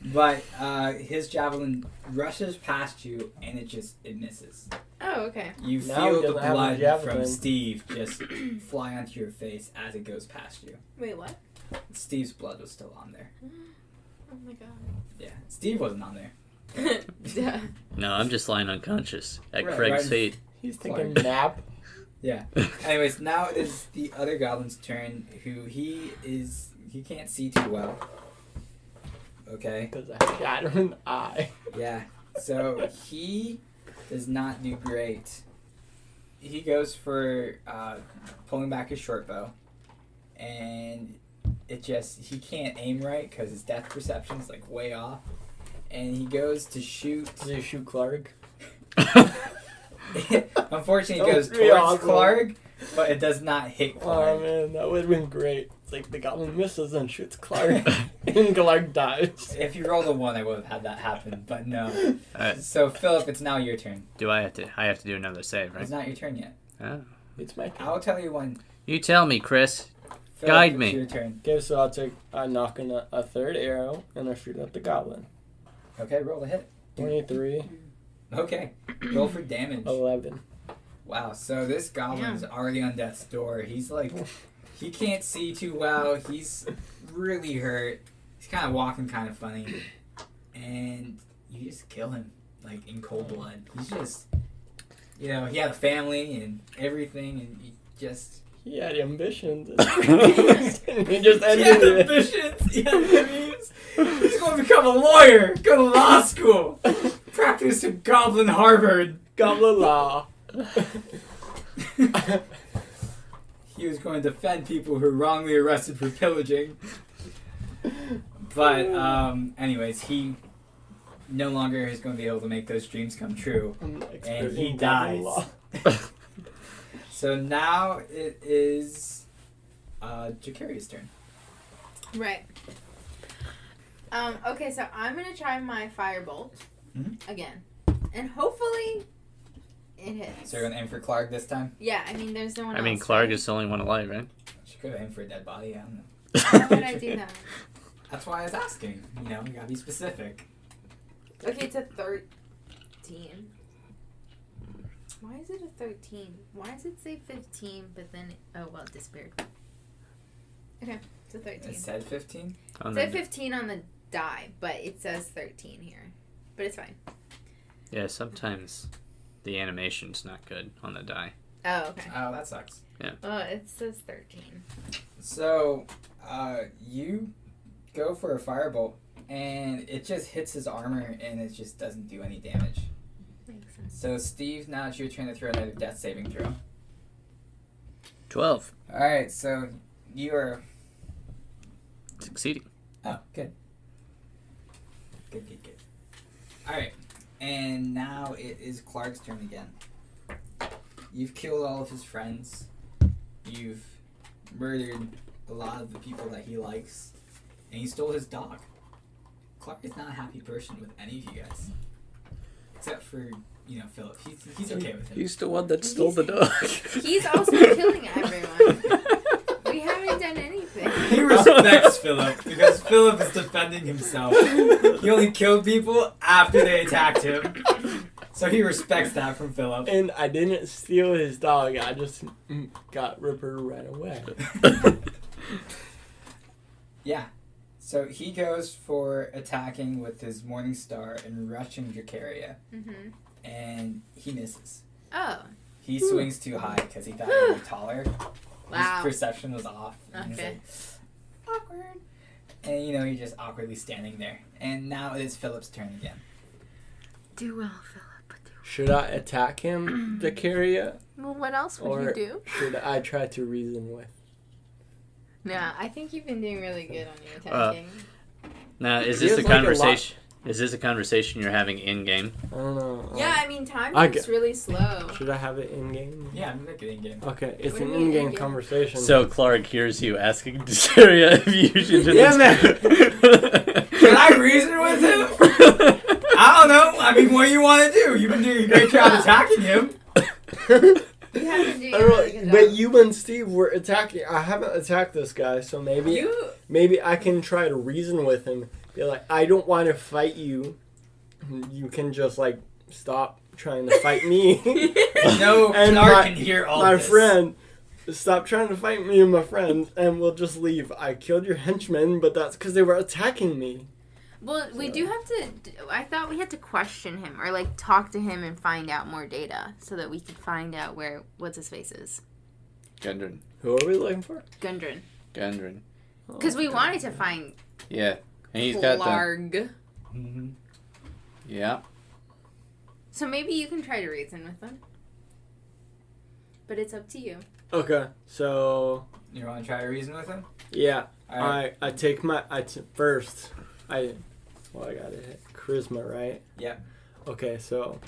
But his javelin rushes past you and it misses. Oh, okay. You Now feel he the doesn't have a blood javelin. from Steve just fly onto your face as it goes past you. Wait, what? Steve's blood was still on there. Oh my god. Yeah, Steve wasn't on there. Duh. No, I'm just lying unconscious at Right, Craig's right. feet. He's taking a nap. Yeah. Anyways, now it is the other goblin's turn, who he can't see too well. Okay. Because I shot him in the eye. Yeah. So he does not do great. He goes for pulling back his short bow, and he can't aim right because his depth perception's like way off. And he goes to shoot. Does he shoot Clark? Unfortunately, it That goes would be towards awesome. Clark, but it does not hit Clark. Oh man, that would have been great. It's like the goblin misses and shoots Clark, and Clark dies. If you rolled a 1, I would have had that happen, but no. Alright. So, Philip, it's now your turn. Do I have to? I have to do another save, right? It's not your turn yet. Oh. It's my turn. I'll tell you when. You tell me, Chris. Philip, Guide it's me. your turn. Okay, so I knock in a third arrow and I shoot at the goblin. Okay, roll the hit. 23, Okay, roll for damage. 11. Wow, so this goblin's already on death's door. He's like, he can't see too well. He's really hurt. He's kind of walking kind of funny. And you just kill him, like, in cold blood. He's just, he had a family and everything, and he just... He had ambitions. He just ended it. ambitions. He had dreams. He's going to become a lawyer, go to law school, practice in Goblin Harvard. Goblin law. He was going to defend people who were wrongly arrested for pillaging. But, anyways, he no longer is going to be able to make those dreams come true. And he dies. So now it is Jakaria's turn. Right. Okay, so I'm gonna try my firebolt again, and hopefully it hits. So you're going to aim for Clark this time? Yeah, I mean, there's no one I mean, else, Clark right? is the only one alive, right? She could have aimed for a dead body. I don't know. Why would I do that? That's why I was asking. You gotta be specific. Okay, it's a 13. Why is it a 13? Why does it say 15, but then... Oh, well, it disappeared. Okay, it's a 13. It said 15? Oh, It no. said 15 on the die, but it says 13 here. But it's fine. Yeah, sometimes the animation's not good on the die. Oh, okay. Oh, that sucks. Oh, it says 13. So, you go for a firebolt, and it just hits his armor, and it just doesn't do any damage. Makes sense. So, Steve, now it's your turn to throw another death saving throw. 12. Alright, so you are... Succeeding. Oh, good. Good. Alright, and now it is Clark's turn again. You've killed all of his friends. You've murdered a lot of the people that he likes. And you stole his dog. Clark is not a happy person with any of you guys. Except for, Philip. He's okay with it. He's the one that stole the dog. He's also killing everyone. We haven't done anything. He respects Philip because Philip is defending himself. He only killed people after they attacked him. So he respects that from Philip. And I didn't steal his dog. I just got Ripper right away. Yeah. So he goes for attacking with his Morning Star and rushing Dakaria. Mm-hmm. And he misses. Oh. He swings too high because he thought he was taller. Wow. His perception was off. And he's Okay. like, awkward. And, he's just awkwardly standing there. And now it is Philip's turn again. Do well, Philip. Should I attack him, Dakaria? Well, what else would Or you do? should I try to reason with? Nah, I think you've been doing really good on your attacking. Now, is He this has a like a conversation? Is this a conversation you're having in game? I don't know. Yeah, I mean, time I is get- really slow. Should I have it in game? Yeah, I'm making it in game. Okay, it's What do an you mean in-game in-game? conversation. So Clark hears you asking Dakaria if you should just... Yeah, man. Can I reason with him? I don't know. I mean, what do you want to do? You've been doing a great job attacking him. You have been doing I a don't really know, good but job. you and Steve were attacking. I haven't attacked this guy, so maybe I can try to reason with him. Be like, I don't want to fight you. You can just stop trying to fight me. No, And Clark can hear all my this. friend, stop trying to fight me and my friends, and we'll just leave. I killed your henchmen, but that's because they were attacking me. Well, we do have to. I thought we had to question him or talk to him and find out more data so that we could find out what's his face is. Gundren. Who are we looking for? Gundren. Gundren. Because we wanted to find Yeah. And he's got the... Clarg. Mm-hmm. Yeah. So maybe you can try to reason with him. But it's up to you. Okay, so You want to try to reason with him? Yeah. All right. I take my first. I got it. Charisma, right? Yeah. Okay, so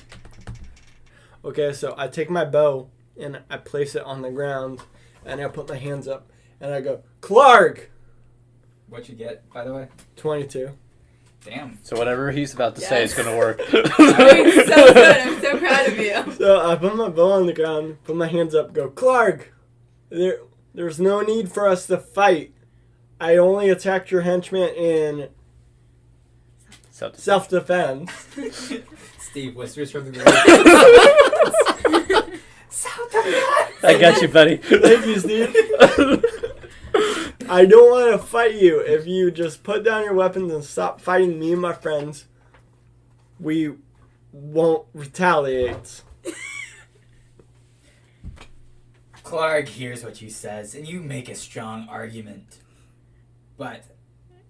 I take my bow and I place it on the ground, and I put my hands up and I go, Clark. What you get, by the way? 22. Damn. So whatever he's about to say is going to work. Doing so good. I'm so proud of you. So I put my bow on the ground, put my hands up, go, Clark. There's no need for us to fight. I only attacked your henchman in self-defense. Steve whispers from the ground. Self-defense. I got you, buddy. Thank you, Steve. I don't want to fight you. If you just put down your weapons and stop fighting me and my friends, we won't retaliate. Clark hears what you says, and you make a strong argument. But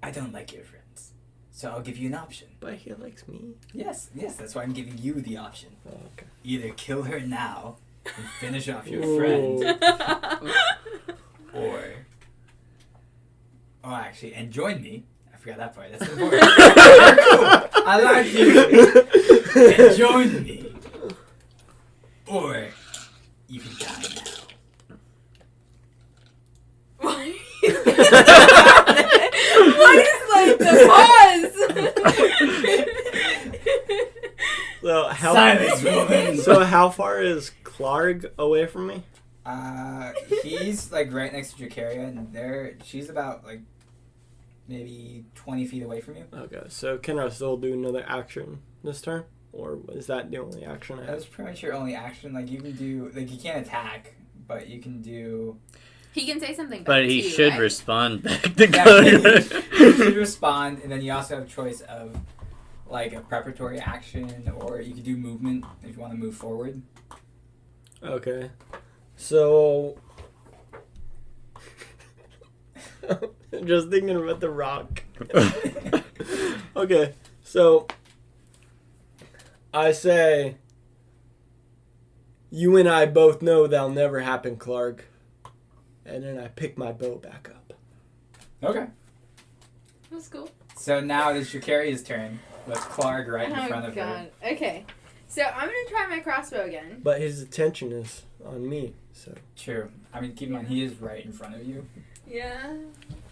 I don't like your friends, so I'll give you an option. But he likes me. Yes, that's why I'm giving you the option. Oh, okay. Either kill her now and finish off your Ooh. friend, or actually, and join me. I forgot that part. That's important. Cool. I like you. And join me, or you can die now. What is like the pause? So Silence, woman. So how far is Clark away from me? He's like right next to Dakaria, and she's about like maybe 20 feet away from you. Okay, so can I still do another action this turn? Or is that the only action I That's have? pretty much your only action. Like you can do, like you can't attack, but you can do. He can say something back But to he you, should right? respond back to Yeah, Clark. you should respond, and then you also have a choice of like a preparatory action, or you could do movement if you want to move forward. Okay. So just thinking about the rock. Okay, so I say you and I both know that'll never happen, Clark. And then I pick my bow back up. Okay. That's cool. So now it is Drakaria's turn with Clark right in front of her. God. Okay. So I'm gonna try my crossbow again. But his attention is on me, so. True. I mean, keep in mind he is right in front of you. Yeah.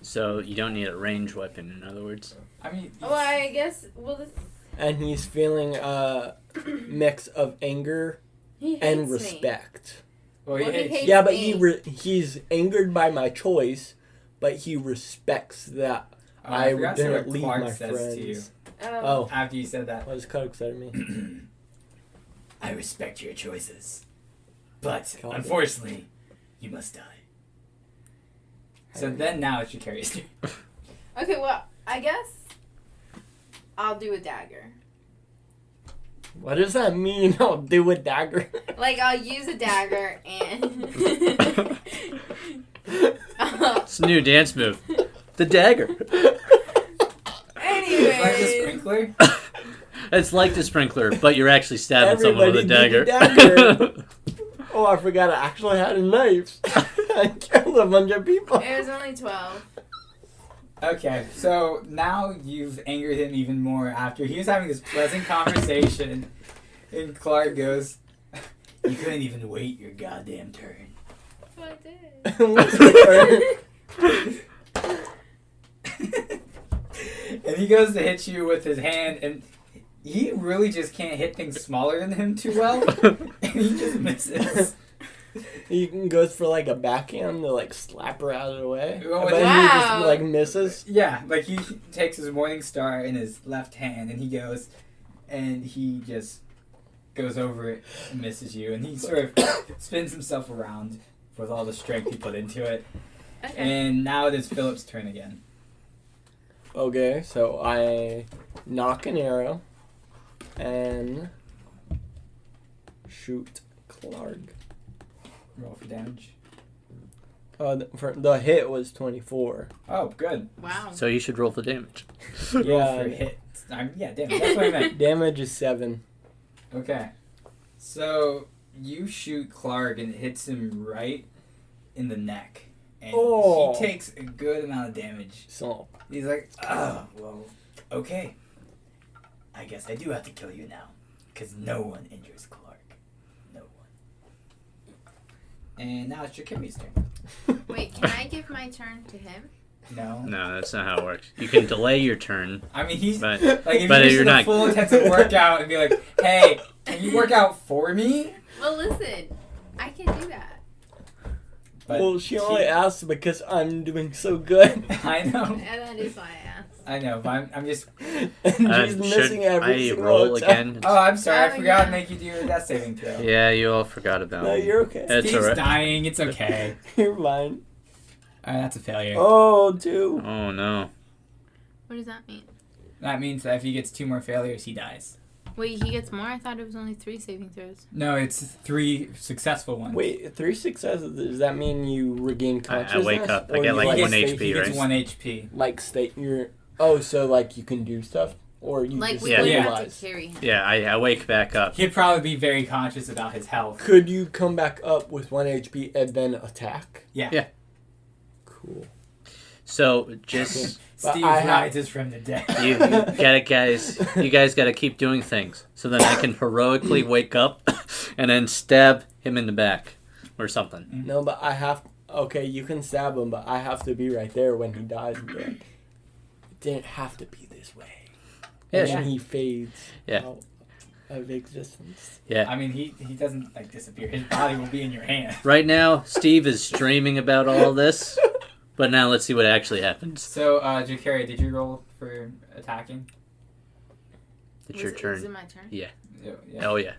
So you don't need a ranged weapon, in other words. I mean, Well, I guess. Well, And he's feeling a mix of anger he hates and me. respect. well, Well, he hates- hates Yeah, but me. he's angered by my choice, but he respects that I forgot to say didn't what leave Clark my says to you friends. Oh. Oh, after you said that. what does Clark say to me? I respect your choices, but Calm unfortunately, you must die. So then now it's Drakaria's turn. Okay. Well, I guess I'll do a dagger. What does that mean? I'll do a dagger. Like I'll use a dagger and. It's a new dance move. The dagger. Anyways. Like the sprinkler? It's like the sprinkler, but you're actually stabbing someone with a Everybody dagger. did a dagger. Oh, I forgot I actually had a knife. I killed a bunch of people. It was only 12. Okay, so now you've angered him even more after he was having this pleasant conversation, and Clark goes, "You couldn't even wait your goddamn turn." I did. And he goes to hit you with his hand, and he really just can't hit things smaller than him too well, and he just misses. He goes for like a backhand to like slap her out of the way. Oh, But he wow. just like misses. Yeah, like he takes his morning star in his left hand, and he goes, and he just goes over it and misses you, and he sort of spins himself around with all the strength he put into it. Okay. And now it is Philip's turn again. Okay, so I knock an arrow and shoot Clark. Roll for damage. The hit was 24. Oh, good. Wow. So you should roll the damage. Roll Yeah. for hit. Yeah, damn, that's what I meant. Damage is 7. Okay. So you shoot Clark and it hits him right in the neck. And Oh. he takes a good amount of damage. So, He's like, oh, well, okay. I guess I do have to kill you now. Because no one injures Clark. No one. And now it's Jakimi's turn. Wait, can I give my turn to him? No. No, that's not how it works. You can delay your turn, I mean, he's... but Like, if but you're you're just a not. full intensive workout and be like, hey, can you work out for me? Well, listen, I can do that. But well, she only asked because I'm doing so good. I know. And that is why I asked. I know, but I'm just... And she's missing Should every I single roll attack. again? Oh, I'm sorry. I Oh, forgot to yeah. make you do a death saving throw. Yeah, you all forgot about No, it. you're okay. That's Steve's alright. dying. It's okay. You're fine. Alright, that's a failure. Oh, 2. Oh no. What does that mean? That means that if he gets 2 more failures, he dies. Wait, he gets more? I thought it was only 3 saving throws. No, it's 3 successful ones. Wait, 3 successes. Does that mean you regain consciousness? wake up. I Or get, you, like, He 1 gets- HP, He gets right? 1 HP. Like state your. Oh, so like you can do stuff, or you Like, just we Yeah. would have realize. to carry him. Yeah, I wake back up. He'd probably be very conscious about his health. Could you come back up with 1 HP and then attack? Yeah. Yeah. Cool. So just But Steve I have- rises from the dead. you gotta guys, you guys gotta keep doing things so then I can heroically wake up and then stab him in the back or something. No, but I have. Okay, you can stab him, but I have to be right there when he dies. But it didn't have to be this way. Yeah, And sure. then he fades Yeah. out of existence. Yeah. I mean, he doesn't like disappear. His body will be in your hand. Right now, Steve is streaming about all this, but now let's see what actually happens. So, Jakaria, did you roll for attacking? It's your Was turn. it my turn? Yeah. Oh yeah.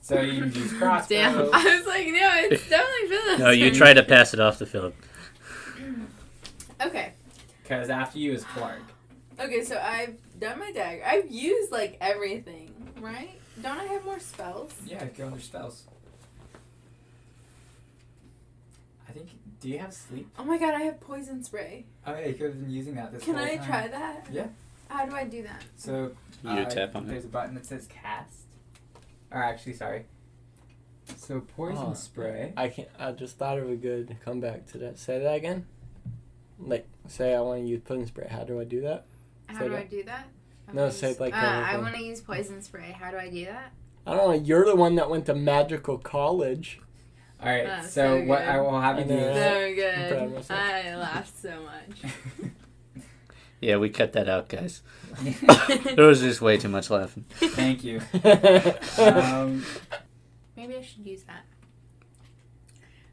So you can use crossbow. Damn. I was like, no, it's definitely Philip's No, you turn. try to pass it off to Philip. Okay. Because after you is Clark. Okay, so I've done my dagger. I've used like everything, right? Don't I have more spells? Yeah, go under spells. I think. Do you have sleep? Oh my god, I have poison spray. Oh yeah, you could have been using that this Can whole I time. try that? Yeah. How do I do that? So You tap on there's it. a button that says cast. Or actually, sorry. So poison Oh. spray. I just thought of a good comeback to that. Say that again. Like, say I want to use poison spray. How do I do that? How Say do I that. do that? No, Okay, say like. I anything. want to use poison spray. How do I do that? I don't know. You're the one that went to magical college. All right. Oh, so so what good. I will have you I do. know. is- So I'm proud of good. myself. I laughed so much. Yeah, we cut that out, guys. There was just way too much laughing. Thank you. Maybe I should use that.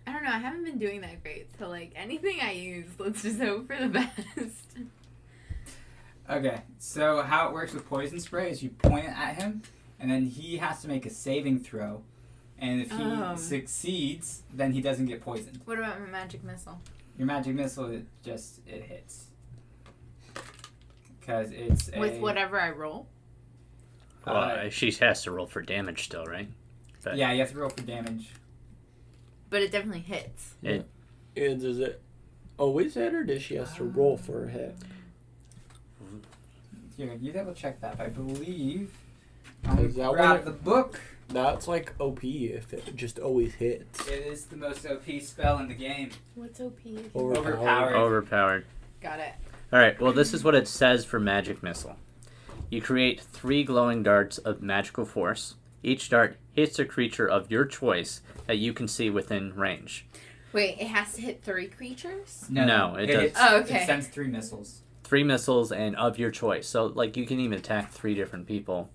I don't know. I haven't been doing that great. So, like, anything I use, let's just hope for the best. Okay. So how it works with poison spray is you point it at him, and then he has to make a saving throw, and if he succeeds, then he doesn't get poisoned. What about my magic missile? Your magic missile, it hits. Because it's With whatever I roll? Well, she has to roll for damage still, right? But Yeah, you have to roll for damage. But it definitely hits. Does it always hit, or does she have to roll for a hit? Here, you double check that. I believe. Is that Grab what the book. That's like OP if it just always hits. It is the most OP spell in the game. What's OP? Overpowered. overpowered. Got it. All right. Well, this is what it says for magic missile. You create 3 glowing darts of magical force. Each dart hits a creature of your choice that you can see within range. Wait, it has to hit 3 creatures? No, it does. hits- Oh, okay. It sends 3 missiles. 3 missiles and of your choice. So, like, you can even attack 3 different people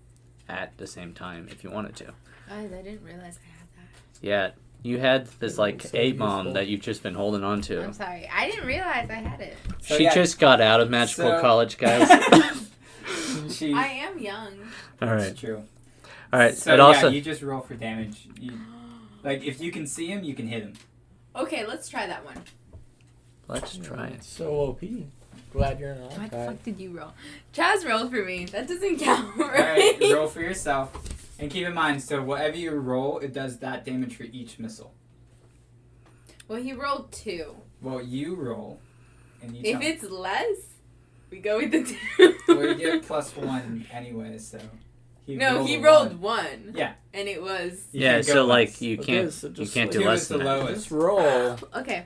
at the same time if you wanted to. Oh, I didn't realize I had that. Yeah, you had this, like, So A-bomb useful. that you've just been holding on to. I'm sorry. I didn't realize I had it. So, She yeah, just got out of magical so- college, guys. She. I am young. All right. It's true. All right. So it yeah, also you just roll for damage. Like if you can see him, you can hit him. Okay, let's try that one. let's try it. So OP. Glad you're not. What the fuck did you roll? Chaz rolled for me. That doesn't count, All right, right? roll for yourself, and keep in mind. So whatever you roll, it does that damage for each missile. Well, he rolled 2. Well, you roll, and you. If tell me. it's less, we go with the 2. Well, you get +1 anyway, so. he a rolled 1. 1. Yeah. And it was. You Yeah. can't go So less. like you Okay, can't so you just can't like- do 2 less is the than that. lowest. Just roll. Okay.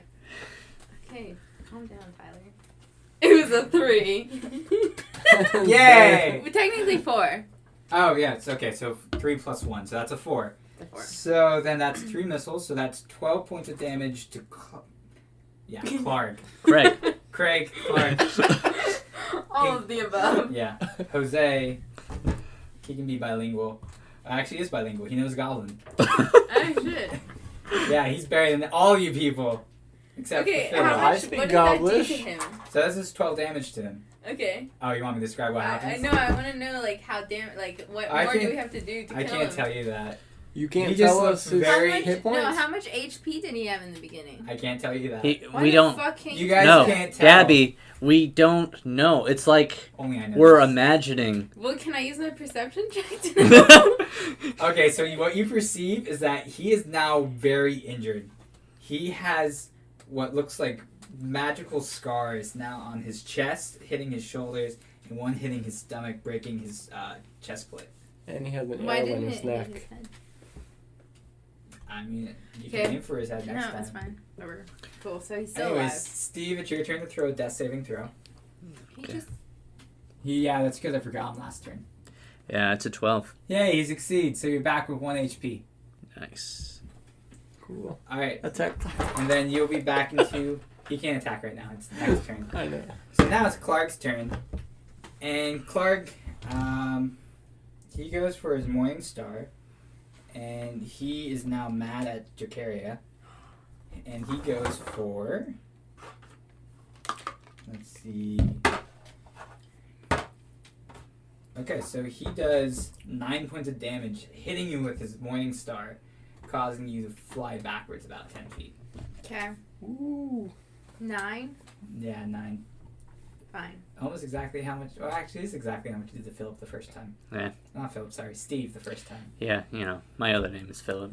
Okay, calm down, Tyler. It was a 3. Yay! Technically 4. Oh, yeah, it's okay. So 3 plus 1, so that's a 4. The 4. So then that's 3 missiles, so that's 12 points of damage to Clark. Craig. Craig, Clark. All of the above. Yeah. Jose, he can be bilingual. Actually, he is bilingual. He knows Goblin. Oh, shit. Yeah, he's better than all you people. Except Okay, for how Philip. I much, speak what did that do Goblish. to him? So this is 12 damage to him. Okay. Oh, you want me to describe what I happens? know, I want to know, like, how what I more do can't- we have to do to kill I him? can't tell you that. You can't He just tell looks us his very- How much, hit points? no, how much HP did he have in the beginning? I can't tell you that. Why We the don't. fuck can't You guys No, can't tell. Gabby, we don't know. It's like Only I know. we're this. imagining. Well, can I use my perception check to know? Okay, so what you perceive is that he is now very injured. He has what looks like magical scars now on his chest, hitting his shoulders, and one hitting his stomach, breaking his chest plate. And he has an Why arrow didn't in it his hit neck. his head? I mean, you Okay. can aim for his head next No, time. that's fine. Whatever. Cool, so he's still Anyways, alive. Steve, it's your turn to throw a death saving throw. He just... Yeah, that's because I forgot him last turn. Yeah, it's a 12. Yay, he succeeds, so you're back with 1 HP. Nice. Cool. Alright, Attack. and then you'll be back into... He can't attack right now, it's next turn. I know. So now it's Clark's turn. And Clark, he goes for his Morning Star. And he is now mad at Dakaria. And he goes for... Let's see... Okay, so he does 9 points of damage, hitting you with his Morning Star, causing you to fly backwards about 10 feet. Okay. Ooh. 9? Yeah, 9. Fine. Almost exactly how much... Well, actually, it's exactly how much you did to Philip the first time. Yeah. Not Philip, sorry. Steve the first time. Yeah, you know, my other name is Philip.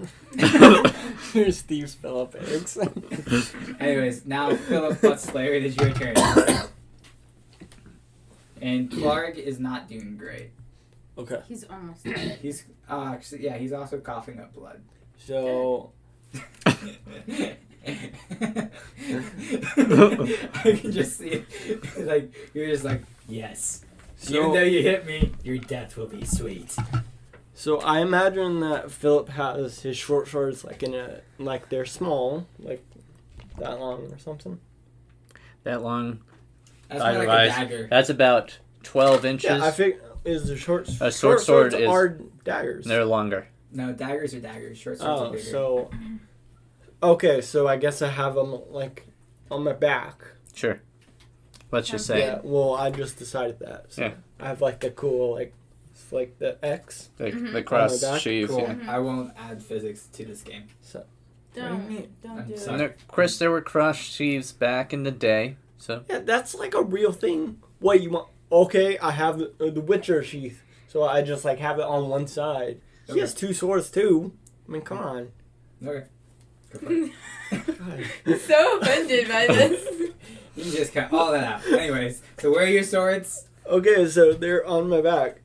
Here's Steve's Philip Erickson. Anyways, now Philip Buttslayer, it is your turn. And Clark is not doing great. Okay. He's almost dead. He's... actually, yeah, he's also coughing up blood. So I can just see it. Like, you're just like, yes. Even though you hit me, your death will be sweet. So I imagine that Philip has his short swords like they're small, like that long or something. That long. That's more like a Otherwise, dagger. that's about 12 inches. Yeah, I think is the short A short short sword swords is- are daggers. They're longer. No, daggers are daggers. Short swords are Oh, bigger. so okay, so I guess I have them like on my back. Sure. Let's just say Yeah, well, I just decided that. So Yeah. I have like the cool it's like the X. the cross back? sheath. Cool. Yeah. I won't add physics to this game. So Don't. mean? Don't I'm do sorry. it. And Chris, there were cross sheaths back in the day. So yeah, that's like a real thing. What you want? Okay, I have the Witcher sheath, so I just like have it on one side. He has two swords too. I mean, come on. Okay. Go for it. God. So offended by this. You can just cut all that out. Anyways, so where are your swords? Okay, so they're on my back.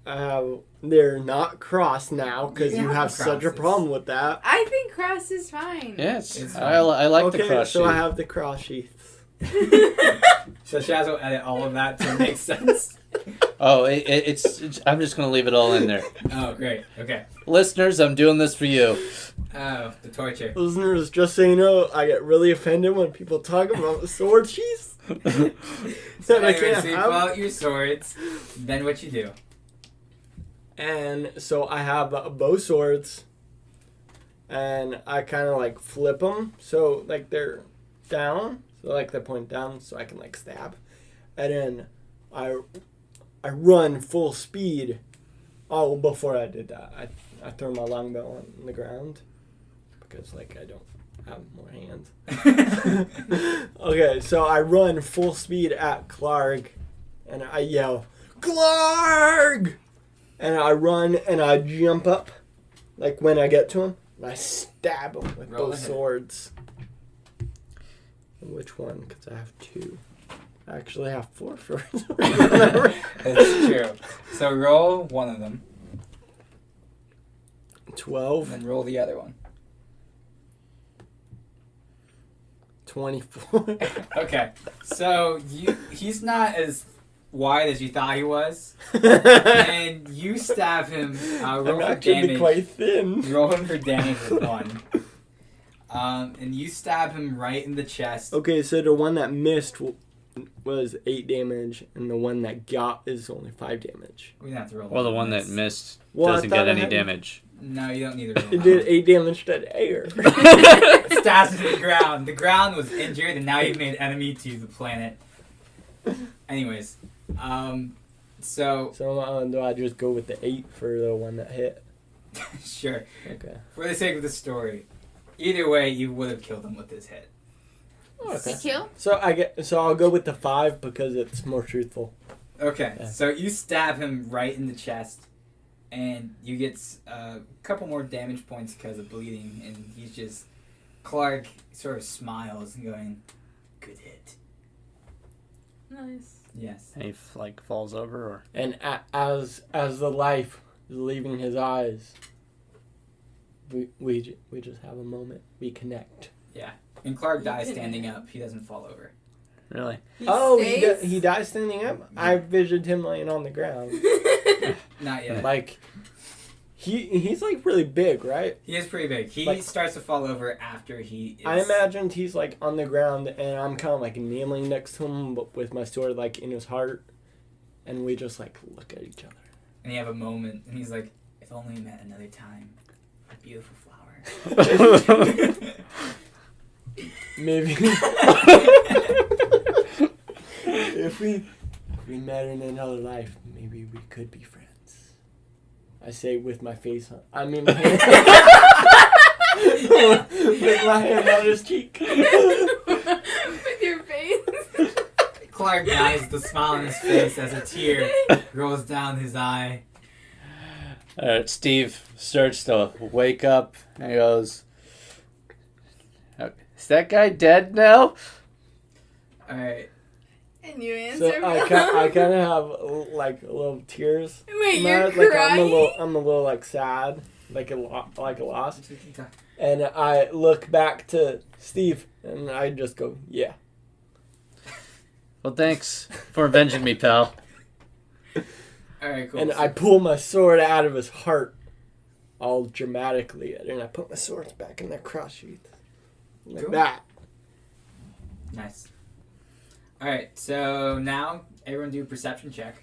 They're not crossed now because you Yeah, have such a crosses. problem with that. I think cross is fine. yes, It's I like the Okay, cross so sheath. I have the cross sheaths. So Shaz will edit all of that to make sense. Oh, it's. I'm just gonna leave it all in there. Oh, great. Okay. Listeners, I'm doing this for you. Oh, the torture. Listeners, just so you know, I get really offended when people talk about the sword sheaths. So That I anyways, can't so you have. pull out your swords. Then what you do? And so I have bow swords, and I kind of like flip them so like they're down, so like they point down, so I can like stab, and then I run full speed. Oh, before I did that, I throw my longbow on the ground because like I don't have more hands. Okay, so I run full speed at Clark, and I yell, "Clark!" And I run and I jump up, like when I get to him, and I stab him with Roll both ahead. swords. And which one? Because I have two. I actually have 4 swords. That's true. So roll one of them, 12, and then roll the other one. 24. Okay, so he's not as wide as you thought he was, I'm and you stab him. Roll for actually damage. quite thin. Roll him for damage with 1. And you stab him right in the chest. Okay, so the one that missed was 8 damage, and the one that got is only 5 damage. We don't have to roll. Well, the one that miss. missed Well, I doesn't thought get I any had- damage. No, you don't need to roll. It did 8 damage to the air. Stabs into the ground. The ground was injured, and now you've made enemy to the planet. Anyways, so So do I just go with the 8 for the one that hit? sure. Okay. For the sake of the story, either way, you would have killed him with this hit. Did you kill? So I'll go with the 5 because it's more truthful. Okay, Yeah. so you stab him right in the chest, and you get a couple more damage points because of bleeding, and he's just... Clark sort of smiles and going, good hit. Nice. Yes. And he falls over, or And as the life is leaving his eyes, we just have a moment. We connect. And Clark dies standing up. He doesn't fall over. really? He dies standing up. I visioned him laying on the ground. Not yet. Like he's like really big, right? He is pretty big. He Like- starts to fall over after he is... I imagined he's like on the ground and I'm kind of like kneeling next to him, but with my sword like in his heart, and we just like look at each other. And you have a moment, and he's like, if only we met another time. A beautiful flower. Maybe if we met in another life, maybe we could be friends. I say with my face on. I mean, my hand, with my hand on his cheek. With your face. Clark dies, the smile on his face as a tear rolls down his eye. Alright, Steve starts to wake up and he goes, is that guy dead now? Alright. And you So answer. I kind of have like little tears. Wait, in my you're eyes, like, crying? I'm a little like sad, like a loss. And I look back to Steve and I just go, yeah. Well, thanks for avenging me, pal. Alright, cool. And I pull my sword out of his heart, all dramatically, and I put my sword back in the cross sheath, like Cool. that. Nice. Alright, so now everyone do a perception check.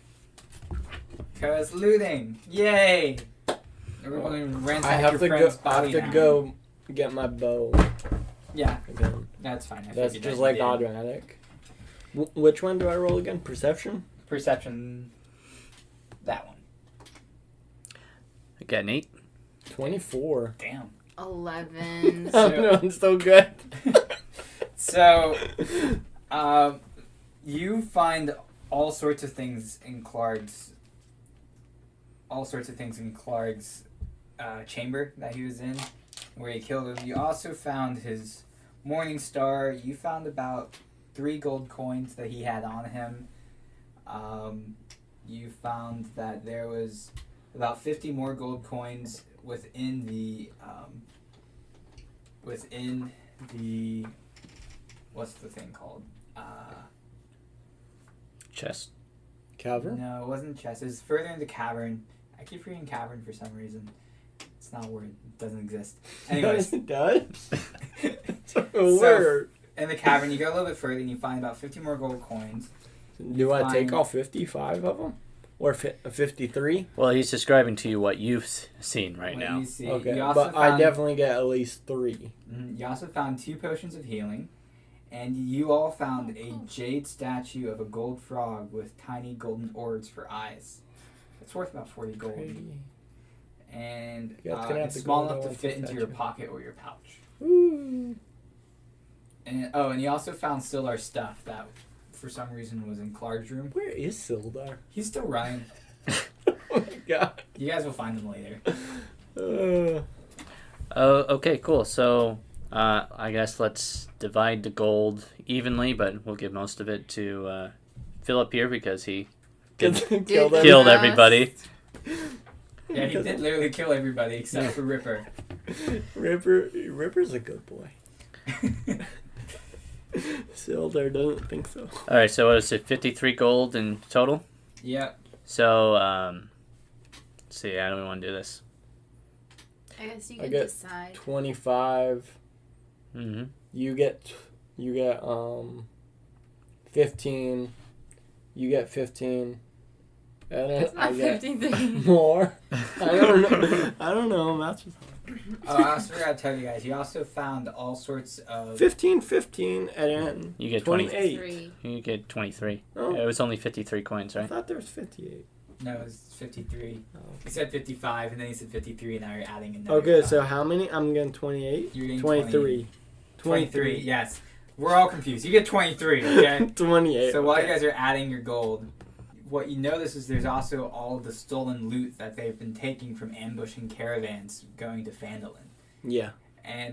Because looting! Yay! Everyone ransack I have your to go. friend's I have body to now. go get my bow Yeah, again. that's fine. I That's figured just that like you did. automatic. Which one do I roll again? Perception. Perception. That one. I got an 8. 24. Damn. 11. I'm doing so good. So, you find all sorts of things in Clark's chamber that he was in, where he killed him. You also found his morning star. You found about 3 gold coins that he had on him. You found that there was about 50 more gold coins within the what's the thing called? Chest. Cavern. No, it wasn't chest. It was further in the cavern. I keep reading cavern for some reason. It's not a word. It doesn't exist. Anyways, It does. It's a So- word. in the cavern, you go a little bit further and you find about 50 more gold coins. Do I take find- all 55 of them, or 53? Well, he's describing to you what you've seen right What now. You see. Okay, You also but I found- definitely get at least 3. You also found 2 potions of healing, and you all found a jade statue of a gold frog with tiny golden orbs for eyes. It's worth about 40 gold, and Yeah, it's gonna have it's to small go enough to into fit into your statue. pocket or your pouch. Ooh. And you also found Sildar stuff that, for some reason, was in Clark's room. Where is Sildar? He's still running. Oh my god. You guys will find him later. Oh, okay, cool. So, I guess let's divide the gold evenly, but we'll give most of it to Philip here because he Killed Killed killed us. everybody. Yeah, he did literally kill everybody except for Ripper. Ripper's a good boy. Silder doesn't think so. All right, so what is it? 53 gold in total. Yep. So let's see. How do we want to do this? I guess you I can get decide. 25. Mm-hmm. You get 15. You get 15. And then It's not I get 53. more. I don't know. Math's just hard. Oh, I also forgot to tell you guys. You also found all sorts of. 15, 15, and then You get 28. 3. You get 23. Oh, It was only 53 coins, I right? thought there was 58. No, it was 53. Oh. He said 55, and then he said 53, and now you're adding another. Okay, 5. so how many? I'm getting 28. You're getting 23. 23. Yes. We're all confused. You get 23. Okay. 28. So while okay. you guys are adding your gold, what you notice is there's also all the stolen loot that they've been taking from ambushing caravans going to Phandalin. Yeah.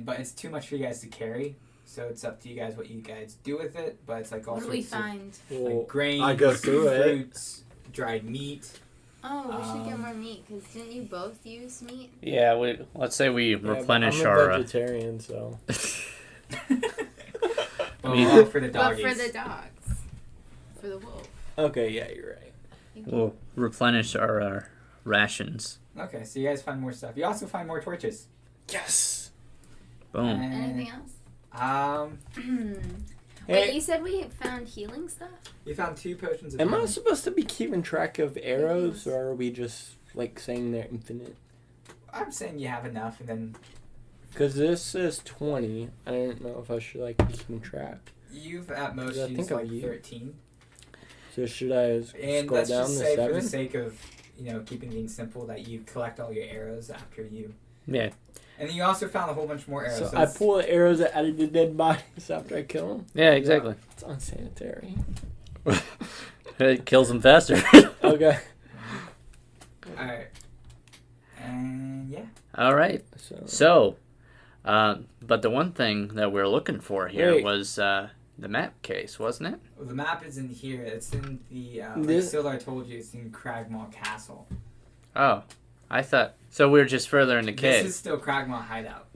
But it's too much for you guys to carry, so it's up to you guys what you guys do with it. But it's like all What do we sorts of find? Well, like grains, I go through it. fruits, dried meat. Oh, we should get Um, more meat, because didn't you both use meat? Yeah. Let's say we Yeah, but replenish I'm a our. vegetarian, so. Well, mean- all for the But doggies. for the dogs. For the wolf. Okay, yeah, you're right. We'll replenish our rations. Okay, so you guys find more stuff. You also find more torches. Yes. Boom. And, Anything else? Hey. Wait, you said we found healing stuff? You found 2 potions of Am I healing. supposed to be keeping track of arrows, or are we just like saying they're infinite? I'm saying you have enough, and then Because this says 20. I don't know if I should like be keeping track. you've at most I used think of like you. 13. So should I And scroll let's down just to say, for 7? the sake of keeping things simple, that you collect all your arrows after you. Yeah. And then you also found a whole bunch more arrows. So so I it's- pull the arrows that added the dead bodies after I kill them. Yeah. Exactly. It's unsanitary. It kills them faster. Okay. Alright. And yeah. All right. So But the one thing that we're looking for here Wait. was the map case, wasn't it? Well, the map is in here. It's in the. Like This- Sildar told you, it's in Crag Maw Castle. Oh, I thought so. We were just further in the cave. This is still Crag Maw Hideout.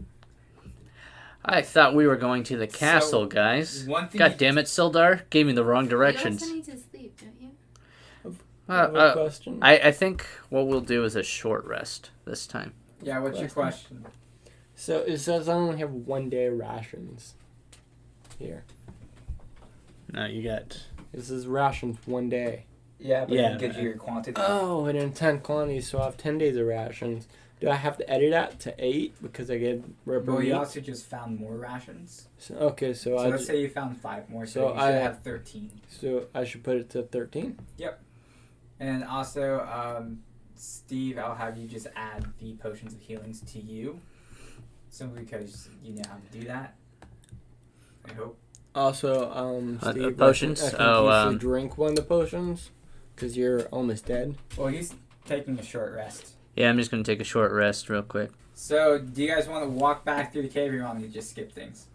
I thought we were going to the castle, guys. One thing. God damn it, Sildar gave me the wrong directions. You also need to sleep, don't you? I have a question. I think what we'll do is a short rest this time. Yeah, what's your question? So it says I only have 1 day rations. Here. No, you got. This is rations 1 day. Yeah, but Yeah, it gives you your quantity. Oh, and in 10 quantities, so I have 10 days of rations. Do I have to edit that to 8 because I get rubber Well, meat? you also just found more rations. So, okay, so, So let's say you found 5 more, so you should have 13. so I should put it to 13? And also, Steve, I'll have you just add the potions of healings to you. Simply because you know how to do that. I hope. Also, Steve, potions? I think Oh, you should drink one of the potions because you're almost dead. Well, he's taking a short rest. Yeah, I'm just gonna take a short rest real quick. So, do you guys want to walk back through the cave, or you want me to just skip things?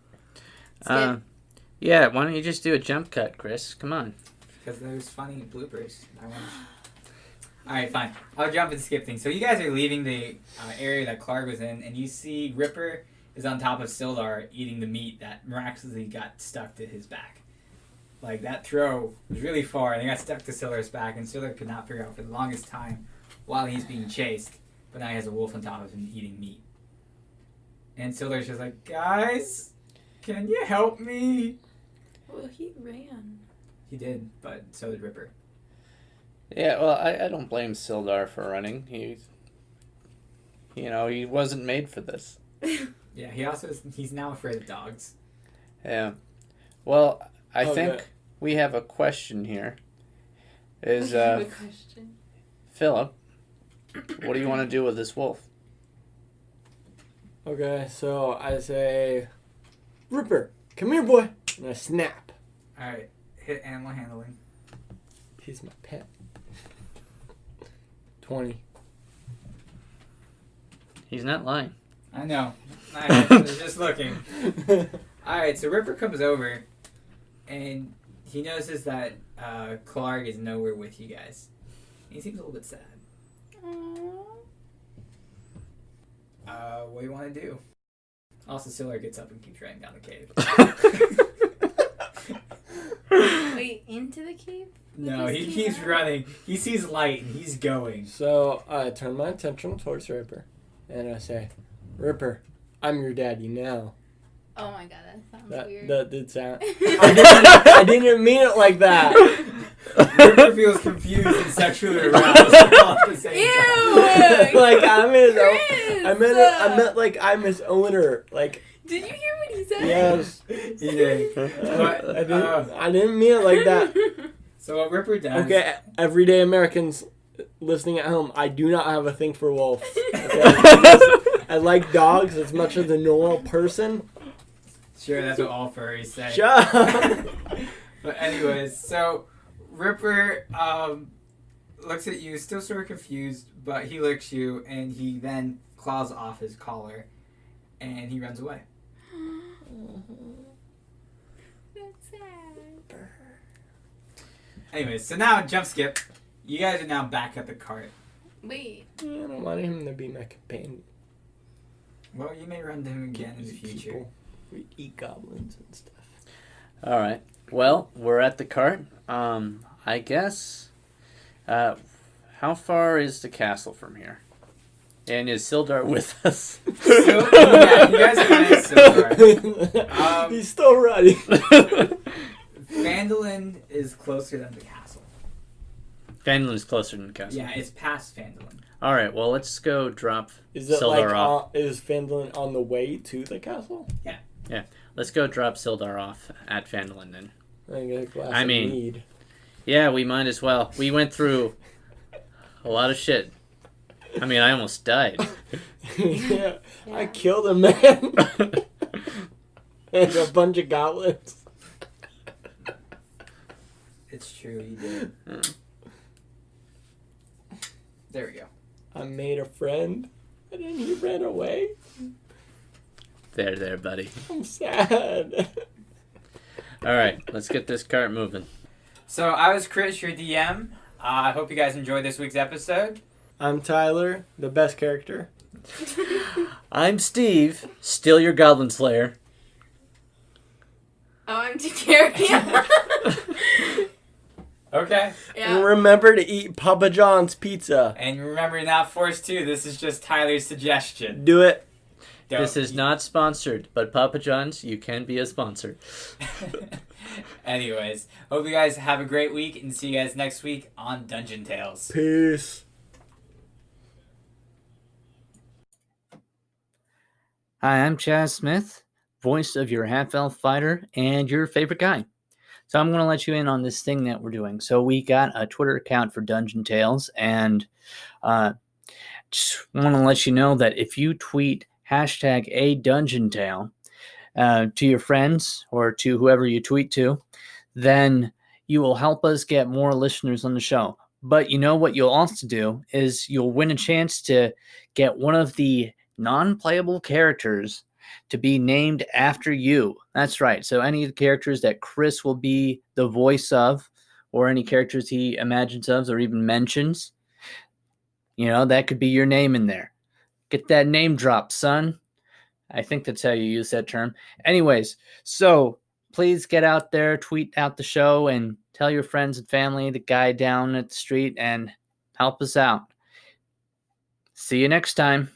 Yeah. Why don't you just do a jump cut, Chris? Come on. Because there's funny bloopers. Alright, fine. I'll jump and skip things. So you guys are leaving the area that Clark was in, and you see Ripper is on top of Sildar eating the meat that miraculously got stuck to his back. Like, that throw was really far, and it got stuck to Sildar's back, and Sildar could not figure out for the longest time while he's being chased. But now he has a wolf on top of him eating meat. And Sildar's just like, guys, can you help me? Well, he ran. He did, but so did Ripper. Yeah, well, I don't blame Sildar for running. He wasn't made for this. Yeah, he's now afraid of dogs. Yeah. Well, I Okay. think we have a question here. Is I have a question. Philip, what do you want to do with this wolf? Okay, so I say, Ripper, come here, boy. And I snap. Alright, hit animal handling. He's my pet. 20. He's not lying. I know. I was just looking. Alright, so Ripper comes over, and he notices that Clark is nowhere with you guys. He seems a little bit sad. What do you want to do? Also, Sildar gets up and keeps running down the cave. Wait, into the cave? No, With he his keeps key out? running. He sees light and he's going. So I turn my attention towards Ripper, and I say, "Ripper, I'm your daddy now." Oh my god, that sounds weird. That did sound. I didn't mean it like that. Ripper feels confused and sexually aroused all at the same time. Ew! Like I'm his. Chris! I meant like I'm his owner. Like Did you hear what he said? yes. He did. But, I didn't mean it like that. so what Ripper does... Okay, everyday Americans listening at home, I do not have a thing for wolves. Okay? I like dogs as much as a normal person. Sure, that's what all furries say. Shut up. But anyways, so Ripper looks at you, still sort of confused, but he licks you, and he then claws off his collar, and he runs away. That's sad. Anyways, so now jump skip. You guys are now back at the cart. Wait. I don't want him to be my companion. Well, you may run to him again in the future. People. We eat goblins and stuff. All right. Well, we're at the cart. I guess. How far is the castle from here? And is Sildar with us? So, yeah, you guys are nice so far. He's still running. Phandalin is closer than the castle. Phandalin is closer than the castle. Yeah, it's past Phandalin. All right. Well, let's go drop Is it Sildar like off. is Phandalin on the way to the castle? Let's go drop Sildar off at Phandalin then. I get a glass I of mean- mead. Yeah, we might as well. We went through a lot of shit. I mean, I almost died. Yeah, I killed a man and a bunch of goblins. It's true, he did. There we go. I made a friend, and then he ran away. There, buddy. I'm sad. All right, let's get this cart moving. So I was Chris, your DM. I hope you guys enjoyed this week's episode. I'm Tyler, the best character. I'm Steve, still your Goblin Slayer. Oh, I'm Dakaria. Okay. And Yeah. remember to eat Papa John's pizza. And remember, you're not forced to. This is just Tyler's suggestion. Do it. Don't- This is not sponsored, but Papa John's, you can be a sponsor. Anyways, hope you guys have a great week and see you guys next week on Dungeon Tales. Peace. Hi, I'm Chaz Smith, voice of your half-elf fighter and your favorite guy. So I'm going to let you in on this thing that we're doing. So we got a Twitter account for Dungeon Tales, and just want to let you know that if you tweet hashtag a Dungeon Tale to your friends or to whoever you tweet to, then you will help us get more listeners on the show. But you know what you'll also do is you'll win a chance to get one of the non-playable characters to be named after you. That's right. So any of the characters that Chris will be the voice of, or any characters he imagines of or even mentions, that could be your name in there. Get that name drop, son. I think that's how you use that term. Anyways, so please get out there, tweet out the show, and tell your friends and family, the guy down at the street, and help us out. See you next time.